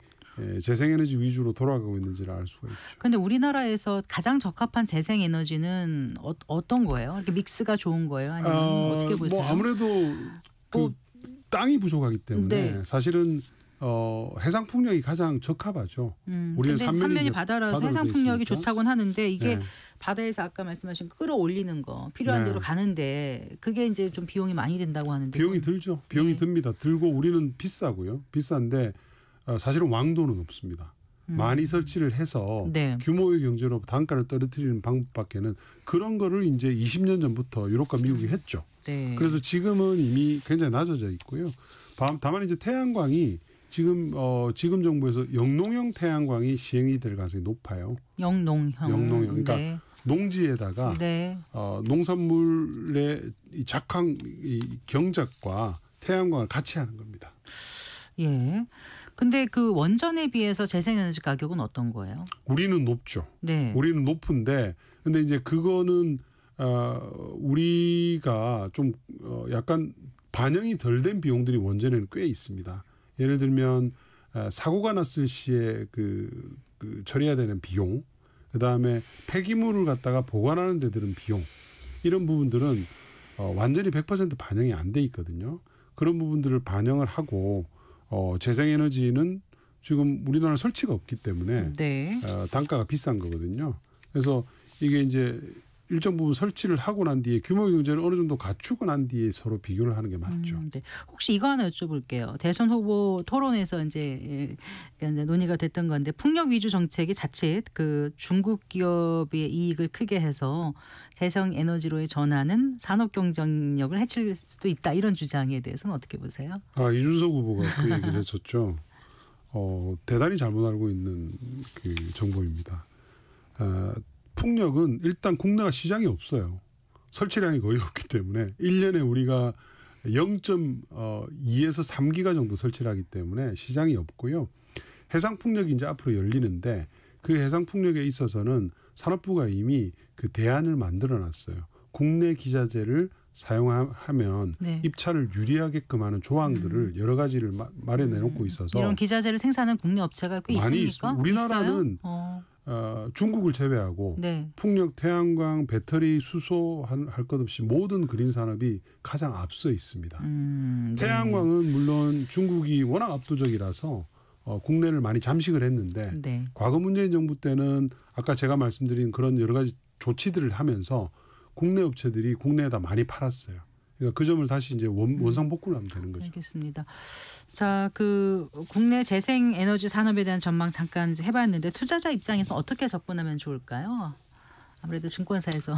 재생에너지 위주로 돌아가고 있는지를 알 수가 있죠. 그런데 우리나라에서 가장 적합한 재생에너지는 어떤 거예요? 이렇게 믹스가 좋은 거예요? 아니면 어떻게 보세요? 뭐 아무래도 땅이 부족하기 때문에 네. 사실은 해상 풍력이 가장 적합하죠. 우리는 근데 산면이 바다라서 해상 풍력이 좋다고는 하는데 이게 네. 바다에서 아까 말씀하신 끌어올리는 거 필요한 대로 가는데 그게 이제 좀 비용이 많이 든다고 하는데 비용이 들죠. 비용이 듭니다. 들고 우리는 비싸고요. 비싼데 사실은 왕도는 없습니다. 많이 설치를 해서 네. 규모의 경제로 단가를 떨어뜨리는 방법밖에는 그런 거를 이제 20년 전부터 유럽과 미국이 했죠. 네. 그래서 지금은 이미 굉장히 낮아져 있고요. 다만 이제 태양광이 지금 정부에서 영농형 태양광이 시행이 될 가능성이 높아요. 영농형. 그러니까 네. 농지에다가 네. 농산물의 이 작황 이 경작과 태양광을 같이 하는 겁니다. 예. 근데 그 원전에 비해서 재생에너지 가격은 어떤 거예요? 우리는 높죠. 네. 우리는 높은데 근데 이제 그거는 우리가 좀 약간 반영이 덜 된 비용들이 원전에는 꽤 있습니다. 예를 들면 사고가 났을 시에 그 처리해야 되는 비용, 그다음에 폐기물을 갖다가 보관하는 데 드는 비용 이런 부분들은 완전히 100% 반영이 안 돼 있거든요. 그런 부분들을 반영을 하고 재생에너지는 지금 우리나라 설치가 없기 때문에 네. 단가가 비싼 거거든요. 그래서 이게 이제 일정 부분 설치를 하고 난 뒤에 규모 경제를 어느 정도 갖추고 난 뒤에 서로 비교를 하는 게 맞죠. 네. 혹시 이거 하나 여쭤볼게요. 대선 후보 토론에서 이제 논의가 됐던 건데 풍력 위주 정책이 자칫 그 중국 기업의 이익을 크게 해서 재생 에너지로의 전환은 산업 경쟁력을 해칠 수도 있다 이런 주장에 대해서는 어떻게 보세요? 이준석 후보가 그 얘기를 했었죠. 대단히 잘못 알고 있는 그 정보입니다. 풍력은 일단 국내가 시장이 없어요. 설치량이 거의 없기 때문에 1년에 우리가 0.2에서 3기가 정도 설치를 하기 때문에 시장이 없고요. 해상풍력이 이제 앞으로 열리는데 그 해상풍력에 있어서는 산업부가 이미 그 대안을 만들어 놨어요. 국내 기자재를 사용하면 네. 입찰을 유리하게끔 하는 조항들을 여러 가지를 마련해 놓고 있어서 이런 기자재를 생산하는 국내 업체가 꽤 많이 있습니까? 우리나라는 중국을 제외하고 네. 풍력, 태양광, 배터리, 수소 할 것 없이 모든 그린 산업이 가장 앞서 있습니다. 네. 태양광은 물론 중국이 워낙 압도적이라서 국내를 많이 잠식을 했는데 네. 과거 문재인 정부 때는 아까 제가 말씀드린 그런 여러 가지 조치들을 하면서 국내 업체들이 국내에다 많이 팔았어요. 그러니까 그 점을 다시 이제 원상복구를 하면 되는 거죠. 알겠습니다. 자, 그 국내 재생 에너지 산업에 대한 전망 잠깐 해봤는데 투자자 입장에서 어떻게 접근하면 좋을까요? 아무래도 증권사에서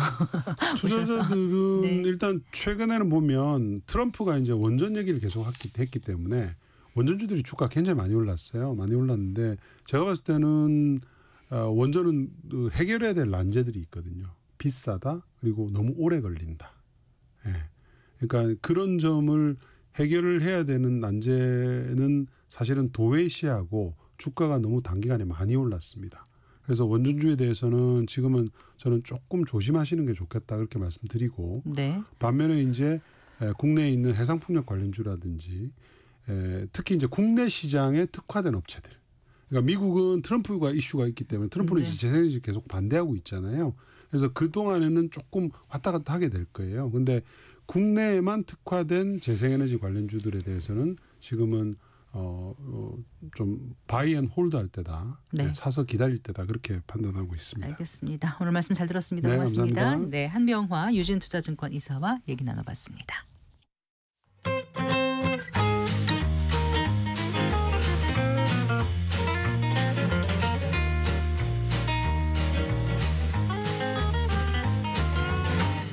투자자들은 네. 일단 최근에는 보면 트럼프가 이제 원전 얘기를 계속 했기 때문에 원전주들이 주가 굉장히 많이 올랐어요. 많이 올랐는데 제가 봤을 때는 원전은 해결해야 될 난제들이 있거든요. 비싸다 그리고 너무 오래 걸린다. 예. 그러니까 그런 점을 해결을 해야 되는 난제는 사실은 도외시하고 주가가 너무 단기간에 많이 올랐습니다. 그래서 원전주에 대해서는 지금은 저는 조금 조심하시는 게 좋겠다 그렇게 말씀드리고 네. 반면에 이제 국내에 있는 해상풍력 관련주라든지 특히 이제 국내 시장에 특화된 업체들. 그러니까 미국은 트럼프가 이슈가 있기 때문에 트럼프는 네. 이제 재생에너지 계속 반대하고 있잖아요. 그래서 그동안에는 조금 왔다 갔다 하게 될 거예요. 근데 국내에만 특화된 재생에너지 관련주들에 대해서는 지금은 좀 바이 앤 홀드 할 때다. 네. 사서 기다릴 때다. 그렇게 판단하고 있습니다. 알겠습니다. 오늘 말씀 잘 들었습니다. 네, 고맙습니다. 감사합니다. 네, 한병화 유진투자증권 이사와 얘기 나눠봤습니다.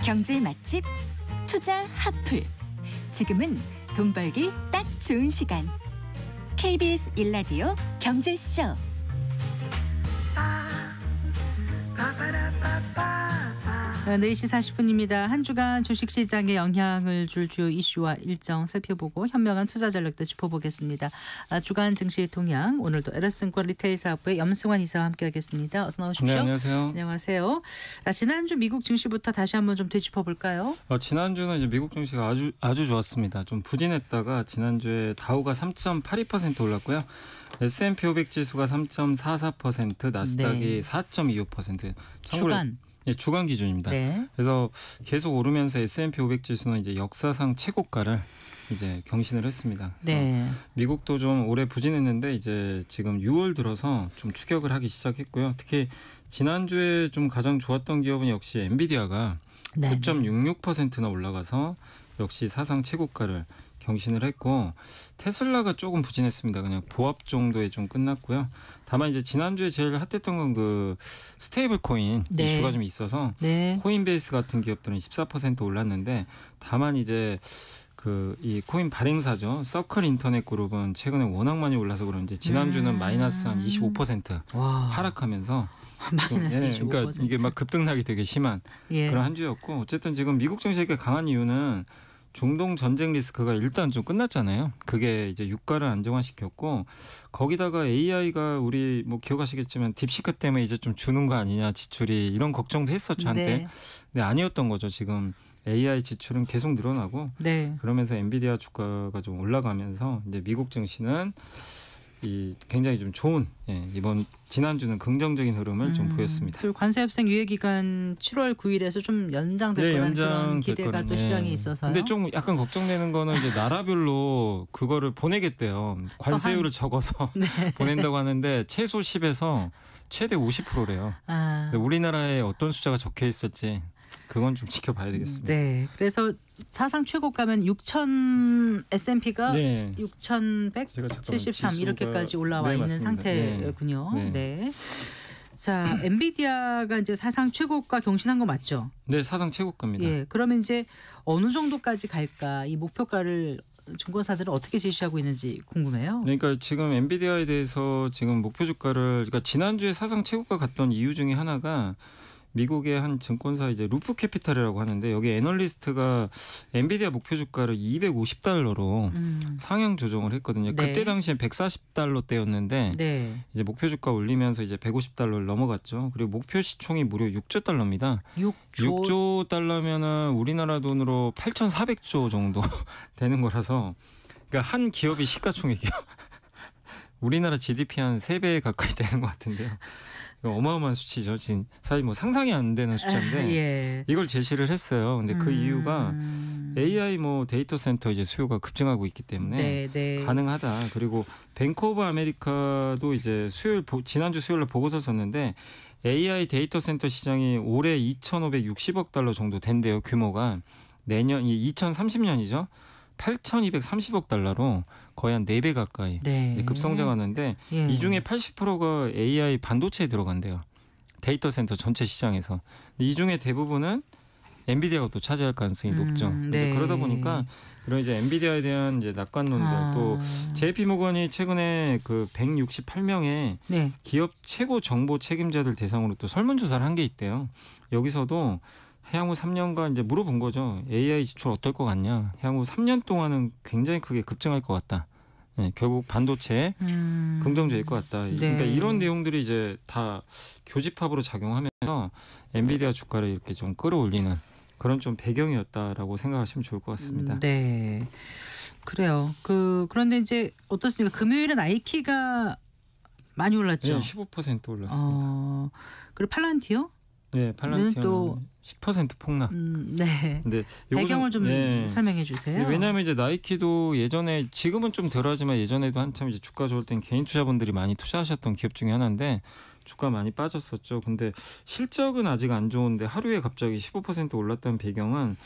경제 맛집 투자 핫플. 지금은 돈 벌기 딱 좋은 시간. KBS 1라디오 경제쇼. 4시 40분입니다. 한 주간 주식시장에 영향을 줄 주요 이슈와 일정 살펴보고 현명한 투자 전략도 짚어보겠습니다. 주간 증시 동향 오늘도 LS증권 리테일사업부의 염승환 이사와 함께하겠습니다. 어서 나오십시오. 네, 안녕하세요. 안녕하세요. 지난주 미국 증시부터 다시 한번 좀 되짚어볼까요? 지난주는 이제 미국 증시가 아주 좋았습니다. 좀 부진했다가 지난주에 다우가 3.82% 올랐고요. S&P 500 지수가 3.44%, 나스닥이 네. 4.25%. 주간. 네, 주간 기준입니다. 네. 그래서 계속 오르면서 S&P 500 지수는 이제 역사상 최고가를 이제 경신을 했습니다. 네. 미국도 좀 올해 부진했는데 이제 지금 6월 들어서 좀 추격을 하기 시작했고요. 특히 지난주에 좀 가장 좋았던 기업은 역시 엔비디아가 네. 9.66%나 올라가서 역시 사상 최고가를 경신을 했고, 테슬라가 조금 부진했습니다. 그냥 보합 정도에 좀 끝났고요. 다만 이제 지난주에 제일 핫했던 건 그 스테이블 코인 네. 이슈가 좀 있어서 네. 코인베이스 같은 기업들은 14% 올랐는데, 다만 이제 그 이 코인 발행사죠, 서클 인터넷 그룹은 최근에 워낙 많이 올라서 그런지 지난주는 마이너스 한 25% 와. 하락하면서 마이너스 25%. 그러니까 이게 막 급등락이 되게 심한 예. 그런 한 주였고, 어쨌든 지금 미국 증시가 강한 이유는 중동 전쟁 리스크가 일단 좀 끝났잖아요. 그게 이제 유가를 안정화시켰고, 거기다가 AI가 우리 뭐 기억하시겠지만 딥시크 때문에 이제 좀 주는 거 아니냐 지출이, 이런 걱정도 했었죠 한때. 네. 근데 아니었던 거죠. 지금 AI 지출은 계속 늘어나고, 네. 그러면서 엔비디아 주가가 좀 올라가면서 이제 미국 증시는 이 굉장히 좀 좋은, 이번 지난주는 긍정적인 흐름을 좀 보였습니다. 그리고 관세 협상 유예 기간 7월 9일에서 좀 연장될 거라는 그런 기대가 또 시장에 있어서요. 근데 좀 약간 걱정되는 거는 이제 나라별로 그거를 보내겠대요. 관세율을 적어서 네. 보낸다고 하는데 최소 10에서 최대 50%래요. 근데 우리나라에 어떤 숫자가 적혀 있을지 그건 좀 지켜봐야 되겠습니다. 네. 그래서 사상 최고가면 6,000 S&P가 네. 6,173 이렇게까지 올라와 네, 있는 맞습니다. 상태군요. 네. 네. 자, 엔비디아가 이제 사상 최고가 경신한 거 맞죠? 네, 사상 최고가입니다. 예. 그러면 이제 어느 정도까지 갈까? 이 목표가를 증권사들은 어떻게 제시하고 있는지 궁금해요. 그러니까 지금 엔비디아에 대해서 지금 목표 주가를, 그러니까 지난주에 사상 최고가 갔던 이유 중에 하나가 미국의 한 증권사 이제 루프 캐피탈이라고 하는데, 여기 애널리스트가 엔비디아 목표 주가를 $250로 상향 조정을 했거든요. 네. 그때 당시엔 $140대였는데 네. 이제 목표 주가 올리면서 이제 $150를 넘어갔죠. 그리고 목표 시총이 무려 6조 달러입니다. 6조 달러면은 우리나라 돈으로 8,400조 정도 되는 거라서, 그러니까 한 기업의 시가총액이요. 우리나라 GDP 한 3배 가까이 되는 것 같은데요. 어마어마한 수치죠. 지금 사실 뭐 상상이 안 되는 숫자인데 예. 이걸 제시를 했어요. 근데 그 이유가 AI 뭐 데이터 센터 이제 수요가 급증하고 있기 때문에 네, 네. 가능하다. 그리고 뱅크 오브 아메리카도 이제 지난주 수요일에 보고서 썼는데, AI 데이터 센터 시장이 올해 2,560억 달러 정도 된대요. 규모가. 내년이 2030년이죠. 8,230억 달러로 거의 한 4배 가까이 네. 이제 급성장하는데, 예. 이 중에 80%가 AI 반도체에 들어간대요. 데이터 센터 전체 시장에서. 이 중에 대부분은 엔비디아가 또 차지할 가능성이 높죠. 네. 그러다 보니까 이런 이제 엔비디아에 대한 이제 낙관론들, 또 JP 모건이 최근에 그 168명의 네. 기업 최고 정보 책임자들 대상으로 또 설문조사를 한 게 있대요. 여기서도 향후 3년간 이제 물어본 거죠. AI 지출 어떨 것 같냐. 향후 3년 동안은 굉장히 크게 급증할 것 같다. 네, 결국 반도체에 긍정적일 것 같다. 네. 그러니까 이런 내용들이 이제 다 교집합으로 작용하면서 엔비디아 주가를 이렇게 좀 끌어올리는 그런 좀 배경이었다라고 생각하시면 좋을 것 같습니다. 네. 그래요. 그런데 이제 어떻습니까? 금요일에 나이키가 많이 올랐죠. 네, 15% 올랐습니다. 그리고 팔란티어? 네, 팔란티어는 또 10% 폭락. 네. 근데 배경을 좀 설명해 주세요. 왜냐하면 이제 나이키도 예전에, 지금은 좀 덜하지만 예전에도 한참 이제 주가 좋을 땐 개인 투자분들이 많이 투자하셨던 기업 중에 하나인데 주가 많이 빠졌었죠. 근데 실적은 아직 안 좋은데 하루에 갑자기 15% 올랐다는 배경은,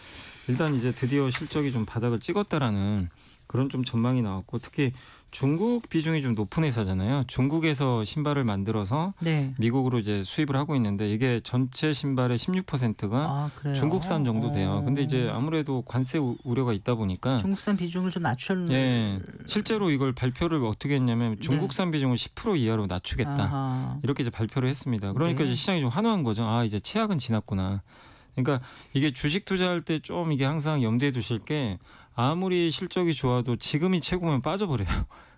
일단 이제 드디어 실적이 좀 바닥을 찍었다라는 그런 좀 전망이 나왔고 특히 중국 비중이 좀 높은 회사잖아요. 중국에서 신발을 만들어서 네. 미국으로 이제 수입을 하고 있는데 이게 전체 신발의 16%가 중국산 정도 돼요. 근데 이제 아무래도 관세 우려가 있다 보니까 중국산 비중을 좀 낮출. 예, 실제로 이걸 발표를 어떻게 했냐면 중국산 비중을 10% 이하로 낮추겠다. 아하. 이렇게 이제 발표를 했습니다. 그러니까 이제 시장이 좀 환호한 거죠. 아, 이제 최악은 지났구나. 그러니까 이게 주식 투자할 때 좀 이게 항상 염두에 두실 게 아무리 실적이 좋아도 지금이 최고면 빠져버려요.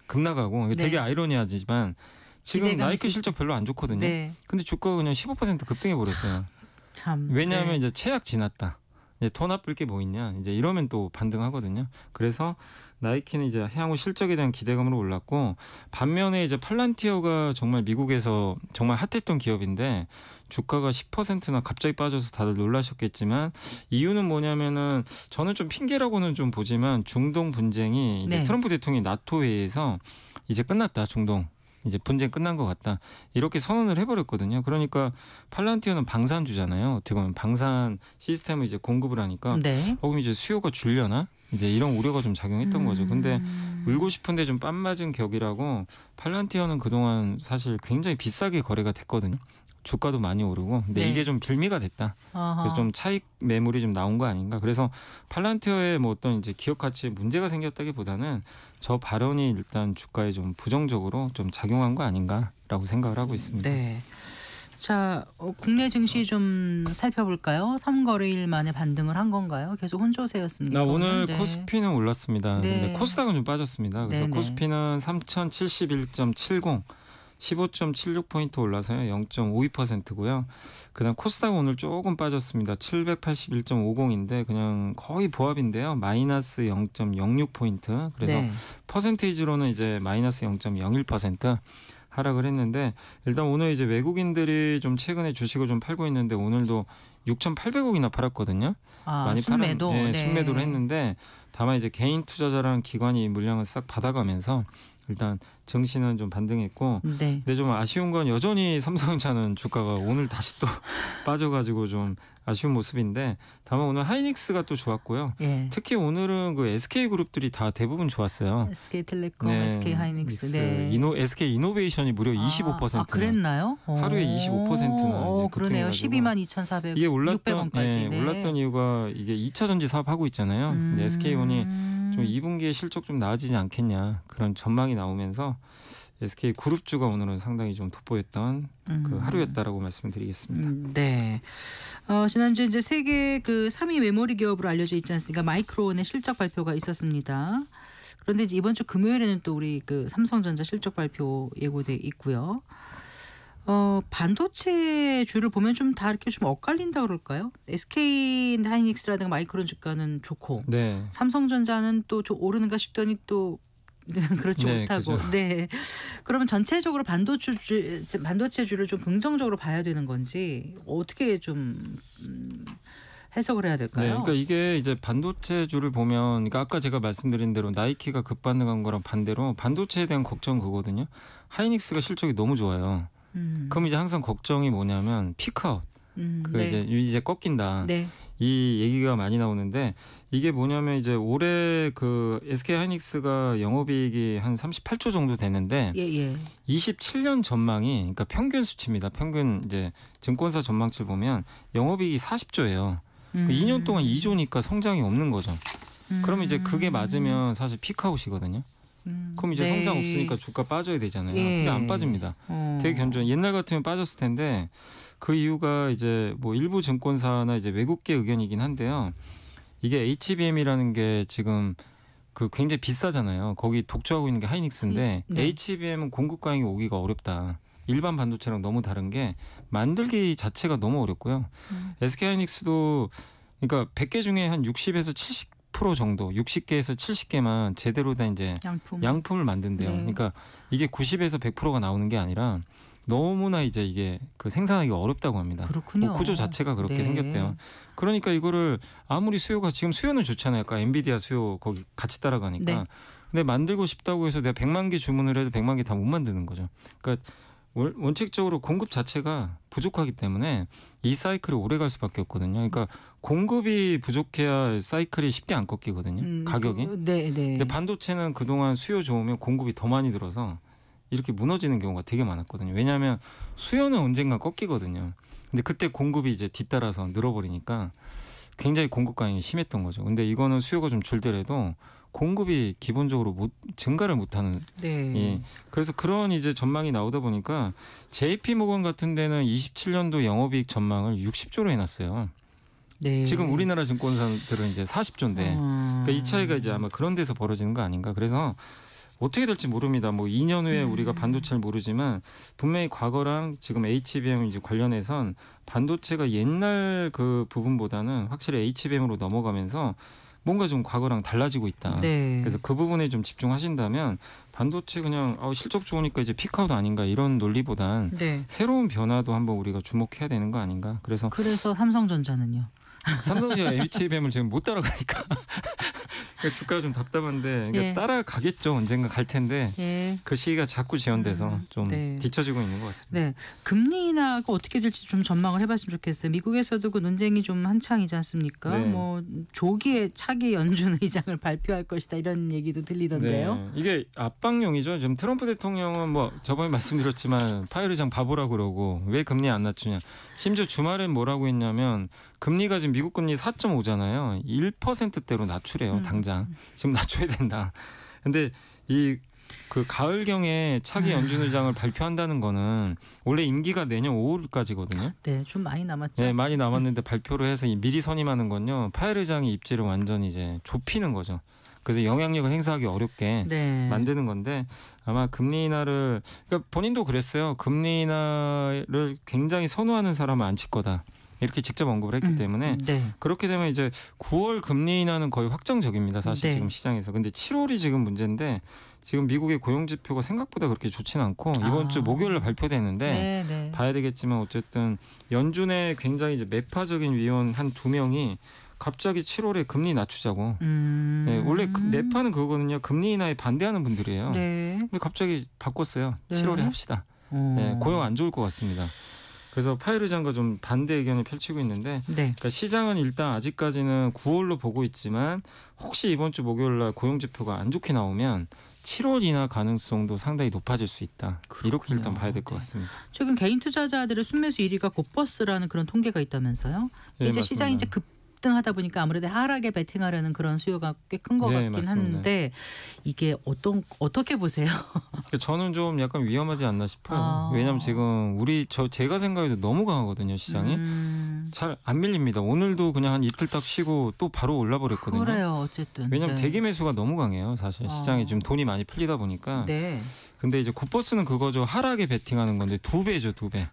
급나가고. 이게 되게 아이러니하지만 지금 나이키 실적 별로 안 좋거든요. 네. 근데 주가가 그냥 15% 급등해 버렸어요. 참. 왜냐하면 이제 최악 지났다. 이제 더 나쁠 게 뭐 있냐. 이제 이러면 또 반등하거든요. 그래서 나이키는 이제 향후 실적에 대한 기대감으로 올랐고 반면에 이제 팔란티어가 정말 미국에서 정말 핫했던 기업인데 주가가 10%나 갑자기 빠져서 다들 놀라셨겠지만 이유는 뭐냐면은 저는 좀 핑계라고는 좀 보지만 중동 분쟁이 이제 트럼프 대통령이 나토 회의에서 이제 끝났다. 중동. 이제 분쟁 끝난 것 같다. 이렇게 선언을 해버렸거든요. 그러니까 팔란티어는 방산주잖아요. 어떻게 보면 방산 시스템을 이제 공급을 하니까 그럼 이제 수요가 줄려나? 이제 이런 우려가 좀 작용했던 거죠. 근데 울고 싶은데 좀 빰 맞은 격이라고 팔란티어는 그동안 사실 굉장히 비싸게 거래가 됐거든요. 주가도 많이 오르고 근데 이게 좀 빌미가 됐다. 그래서 좀 차익 매물이 좀 나온 거 아닌가. 그래서 팔란티어의 뭐 어떤 이제 기업 가치에 문제가 생겼다기보다는 저 발언이 일단 주가에 좀 부정적으로 좀 작용한 거 아닌가라고 생각을 하고 있습니다. 네. 자, 국내 증시 좀 살펴볼까요? 3거래일 만에 반등을 한 건가요? 계속 혼조세였습니까? 오늘 코스피는 올랐습니다. 근데 코스닥은 좀 빠졌습니다. 그래서 코스피는 3071.70 15.76포인트 올라서요. 0.52%고요. 그다음 코스닥 오늘 조금 빠졌습니다. 781.50인데 그냥 거의 보합인데요. 마이너스 0.06포인트. 그래서 퍼센테이지로는 이제 마이너스 0.01% 하락을 했는데 일단 오늘 이제 외국인들이 좀 최근에 주식을 좀 팔고 있는데 오늘도 6,800억이나 팔았거든요. 많이 순매도. 순매도를 했는데 다만 이제 개인 투자자랑 기관이 물량을 싹 받아가면서 일단 증시는 좀 반등했고 근데 좀 아쉬운 건 여전히 삼성전자는 주가가 오늘 다시 또 빠져가지고 좀 아쉬운 모습인데 다만 오늘 하이닉스가 또 좋았고요. 특히 오늘은 그 SK그룹들이 다 대부분 좋았어요. SK텔레콤, SK하이닉스, SK 이노베이션이 무려 25%. 그랬나요? 하루에 25%나. 그러네요. 122,2,400. 이게 600원까지. 올랐던 이유가 이게 2차 전지 사업 하고 있잖아요. 근데 SK온이 좀 2분기에 실적 좀 나아지지 않겠냐 그런 전망이 나오면서 SK 그룹주가 오늘은 상당히 좀 돋보였던 그 하루였다라고 말씀드리겠습니다. 네. 지난주 이제 세계 그 3위 메모리 기업으로 알려져 있지 않습니까? 마이크론의 실적 발표가 있었습니다. 그런데 이제 이번 주 금요일에는 또 우리 그 삼성전자 실적 발표 예고돼 있고요. 반도체주를 보면 좀 다 이렇게 좀 엇갈린다 그럴까요? SK 하이닉스라든가 마이크론 주가는 좋고 삼성전자는 또 좀 오르는가 싶더니 또 그렇지 못하고. 그렇죠. 그러면 전체적으로 반도체주를 좀 긍정적으로 봐야 되는 건지 어떻게 좀 해석을 해야 될까요? 그러니까 이게 이제 반도체주를 보면 그러니까 아까 제가 말씀드린 대로 나이키가 급반등한 거랑 반대로 반도체에 대한 걱정은 그거거든요. 하이닉스가 실적이 너무 좋아요. 그럼 이제 항상 걱정이 뭐냐면 피크아웃. 이제 꺾인다. 이 얘기가 많이 나오는데 이게 뭐냐면 이제 올해 그 SK 하이닉스가 영업이익이 한 38조 정도 되는데 27년 전망이 그러니까 평균 수치입니다. 평균 이제 증권사 전망치를 보면 영업이익이 40조예요. 2년 동안 2조니까 성장이 없는 거죠. 그러면 이제 그게 맞으면 사실 피크아웃이거든요. 그럼 이제 성장 없으니까 주가 빠져야 되잖아요. 근데 안 빠집니다. 되게 견조한. 옛날 같으면 빠졌을 텐데 그 이유가 이제 뭐 일부 증권사나 이제 외국계 의견이긴 한데요. 이게 HBM이라는 게 지금 그 굉장히 비싸잖아요. 거기 독주하고 있는 게 하이닉스인데 HBM은 공급 과잉이 오기가 어렵다. 일반 반도체랑 너무 다른 게 만들기 자체가 너무 어렵고요. SK 하이닉스도 그러니까 100개 중에 한 60에서 70% 정도, 60개에서 70개만 제대로 된 이제 양품을 만든대요. 그러니까 이게 90에서 100%가 나오는 게 아니라 너무나 이제 이게 그 생산하기가 어렵다고 합니다. 그렇군요. 구조 자체가 그렇게 생겼대요. 그러니까 이거를 아무리 수요가 지금 수요는 좋잖아요. 아까 엔비디아 수요 거기 같이 따라가니까. 근데 만들고 싶다고 해서 내가 100만 개 주문을 해도 100만 개 다 못 만드는 거죠. 그러니까 원칙적으로 공급 자체가 부족하기 때문에 이 사이클이 오래 갈 수밖에 없거든요. 그러니까 공급이 부족해야 사이클이 쉽게 안 꺾이거든요. 가격이. 네. 근데 반도체는 그동안 수요 좋으면 공급이 더 많이 들어서 이렇게 무너지는 경우가 되게 많았거든요. 왜냐하면 수요는 언젠가 꺾이거든요. 근데 그때 공급이 이제 뒤따라서 늘어버리니까 굉장히 공급 강이 심했던 거죠. 근데 이거는 수요가 좀 줄더라도 공급이 기본적으로 증가를 못하는. 네. 예. 그래서 그런 이제 전망이 나오다 보니까 JP모건 같은 데는 27년도 영업이익 전망을 60조로 해놨어요. 네. 지금 우리나라 증권사들은 이제 40조인데 그러니까 이 차이가 이제 아마 그런 데서 벌어지는 거 아닌가. 그래서 어떻게 될지 모릅니다. 뭐 2년 후에 우리가 반도체를 모르지만 분명히 과거랑 지금 HBM 이제 관련해선 반도체가 옛날 그 부분보다는 확실히 HBM으로 넘어가면서 뭔가 좀 과거랑 달라지고 있다. 네. 그래서 그 부분에 좀 집중하신다면 반도체 그냥 실적 좋으니까 이제 피크아웃 아닌가 이런 논리보단 네. 새로운 변화도 한번 우리가 주목해야 되는 거 아닌가. 그래서 삼성전자는요? 삼성전자 HBM을 지금 못 따라가니까 주가가 좀 답답한데 그러니까 예. 따라가겠죠. 언젠가 갈 텐데 예. 그 시기가 자꾸 지연돼서 좀 네. 뒤처지고 있는 것 같습니다. 네, 금리 인하가 어떻게 될지 좀 전망을 해봤으면 좋겠어요. 미국에서도 그 논쟁이 좀 한창이지 않습니까? 네. 뭐 조기에 차기 연준 의장을 발표할 것이다 이런 얘기도 들리던데요. 네. 이게 압박용이죠. 지금 트럼프 대통령은 뭐 저번에 말씀드렸지만 파웰 의장 바보라고 그러고 왜 금리 안 낮추냐. 심지어 주말엔 뭐라고 했냐면 금리가 지금 미국 금리 4.5잖아요. 1%대로 낮추래요. 당장. 지금 낮춰야 된다. 근데 이 그 가을경에 차기 연준 의장을 발표한다는 거는 원래 임기가 내년 5월까지거든요. 네, 좀 많이 남았죠. 네, 많이 남았는데 발표를 해서 미리 선임하는 건요. 파웰 의장의 입지를 완전 이제 좁히는 거죠. 그래서 영향력을 행사하기 어렵게 네. 만드는 건데 아마 금리 인하를 그러니까 본인도 그랬어요. 금리 인하를 굉장히 선호하는 사람은 안 칠 거다. 이렇게 직접 언급을 했기 때문에 네. 그렇게 되면 이제 9월 금리 인하는 거의 확정적입니다. 사실 네. 지금 시장에서. 근데 7월이 지금 문제인데 지금 미국의 고용 지표가 생각보다 그렇게 좋지는 않고 이번 주 목요일에 발표되는데 네. 봐야 되겠지만 어쨌든 연준의 굉장히 이제 매파적인 위원 한 2명이 갑자기 7월에 금리 낮추자고. 네, 원래 매파는 그거거든요. 금리 인하에 반대하는 분들이에요. 네. 근데 갑자기 바꿨어요. 네. 7월에 합시다. 네, 고용 안 좋을 것 같습니다. 그래서 파웰 의장과 좀 반대 의견을 펼치고 있는데 네. 그러니까 시장은 일단 아직까지는 9월로 보고 있지만 혹시 이번 주 목요일 날 고용 지표가 안 좋게 나오면 7월 인하 가능성도 상당히 높아질 수 있다. 그렇군요. 이렇게 일단 봐야 될 것 같습니다. 최근 개인 투자자들의 순매수 1위가 곧버스라는 그런 통계가 있다면서요. 네, 이제 맞습니다. 시장이 이제 급등하다 보니까 아무래도 하락에 베팅하려는 그런 수요가 꽤 큰 것 네, 같긴 맞습니다. 한데 이게 어떻게 보세요? 저는 좀 약간 위험하지 않나 싶어요. 아. 왜냐하면 지금 제가 생각해도 너무 강하거든요. 시장이. 잘 안 밀립니다. 오늘도 그냥 한 이틀 딱 쉬고 또 바로 올라버렸거든요. 그래요. 어쨌든. 왜냐하면 네. 대기 매수가 너무 강해요. 사실 시장에 지금 돈이 많이 풀리다 보니까. 네. 근데 이제 곧버스는 그거죠. 하락에 베팅하는 건데 2배죠. 2배.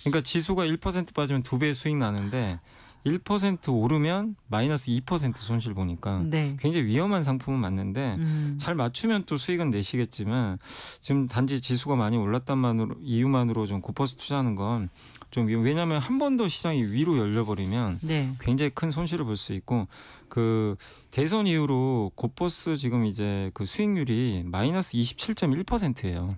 그러니까 지수가 1% 빠지면 2배 수익 나는데 1% 오르면 마이너스 2% 손실 보니까 네. 굉장히 위험한 상품은 맞는데 잘 맞추면 또 수익은 내시겠지만 지금 단지 지수가 많이 올랐단 이유만으로 좀 곧버스 투자하는 건 좀 왜냐하면 한 번 더 시장이 위로 열려버리면 네. 굉장히 큰 손실을 볼 수 있고 그 대선 이후로 곧버스 지금 이제 그 수익률이 마이너스 27.1%예요.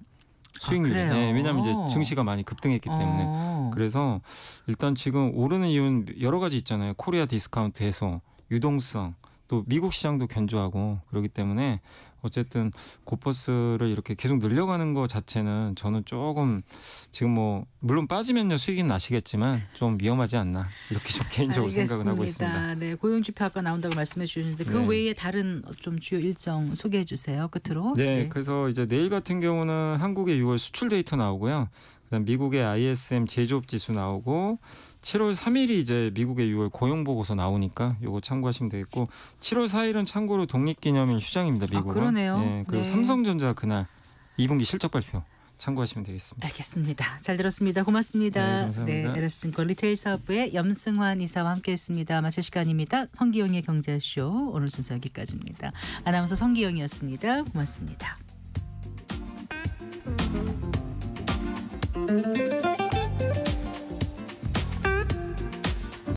수익률이. 그래요? 네, 왜냐하면 이제 증시가 많이 급등했기 때문에. 그래서 일단 지금 오르는 이유는 여러 가지 있잖아요. 코리아 디스카운트 해소, 유동성, 또 미국 시장도 견조하고 그렇기 때문에 어쨌든 곧버스를 이렇게 계속 늘려가는 것 자체는 저는 조금 지금 뭐 물론 빠지면요 수익은 나시겠지만 좀 위험하지 않나 이렇게 좀 개인적으로 생각은 하고 있습니다. 네, 고용지표 아까 나온다고 말씀해 주셨는데 그 네. 외에 다른 좀 주요 일정 소개해 주세요. 끝으로. 네, 그래서 이제 내일 같은 경우는 한국의 6월 수출 데이터 나오고요. 그다음 미국의 ISM 제조업 지수 나오고 7월 3일이 이제 미국의 6월 고용 보고서 나오니까 요거 참고하시면 되겠고 7월 4일은 참고로 독립기념일 휴장입니다. 미국은. 아, 그러네요. 네, 그리고 네. 삼성전자 그날 2분기 실적 발표 참고하시면 되겠습니다. 알겠습니다. 잘 들었습니다. 고맙습니다. 네, 감사합니다. LS증권 리테일 사업부의 염승환 이사와 함께했습니다. 마칠 시간입니다. 성기영의 경제쇼 오늘 순서 여기까지입니다. 아나운서 성기영이었습니다. 고맙습니다.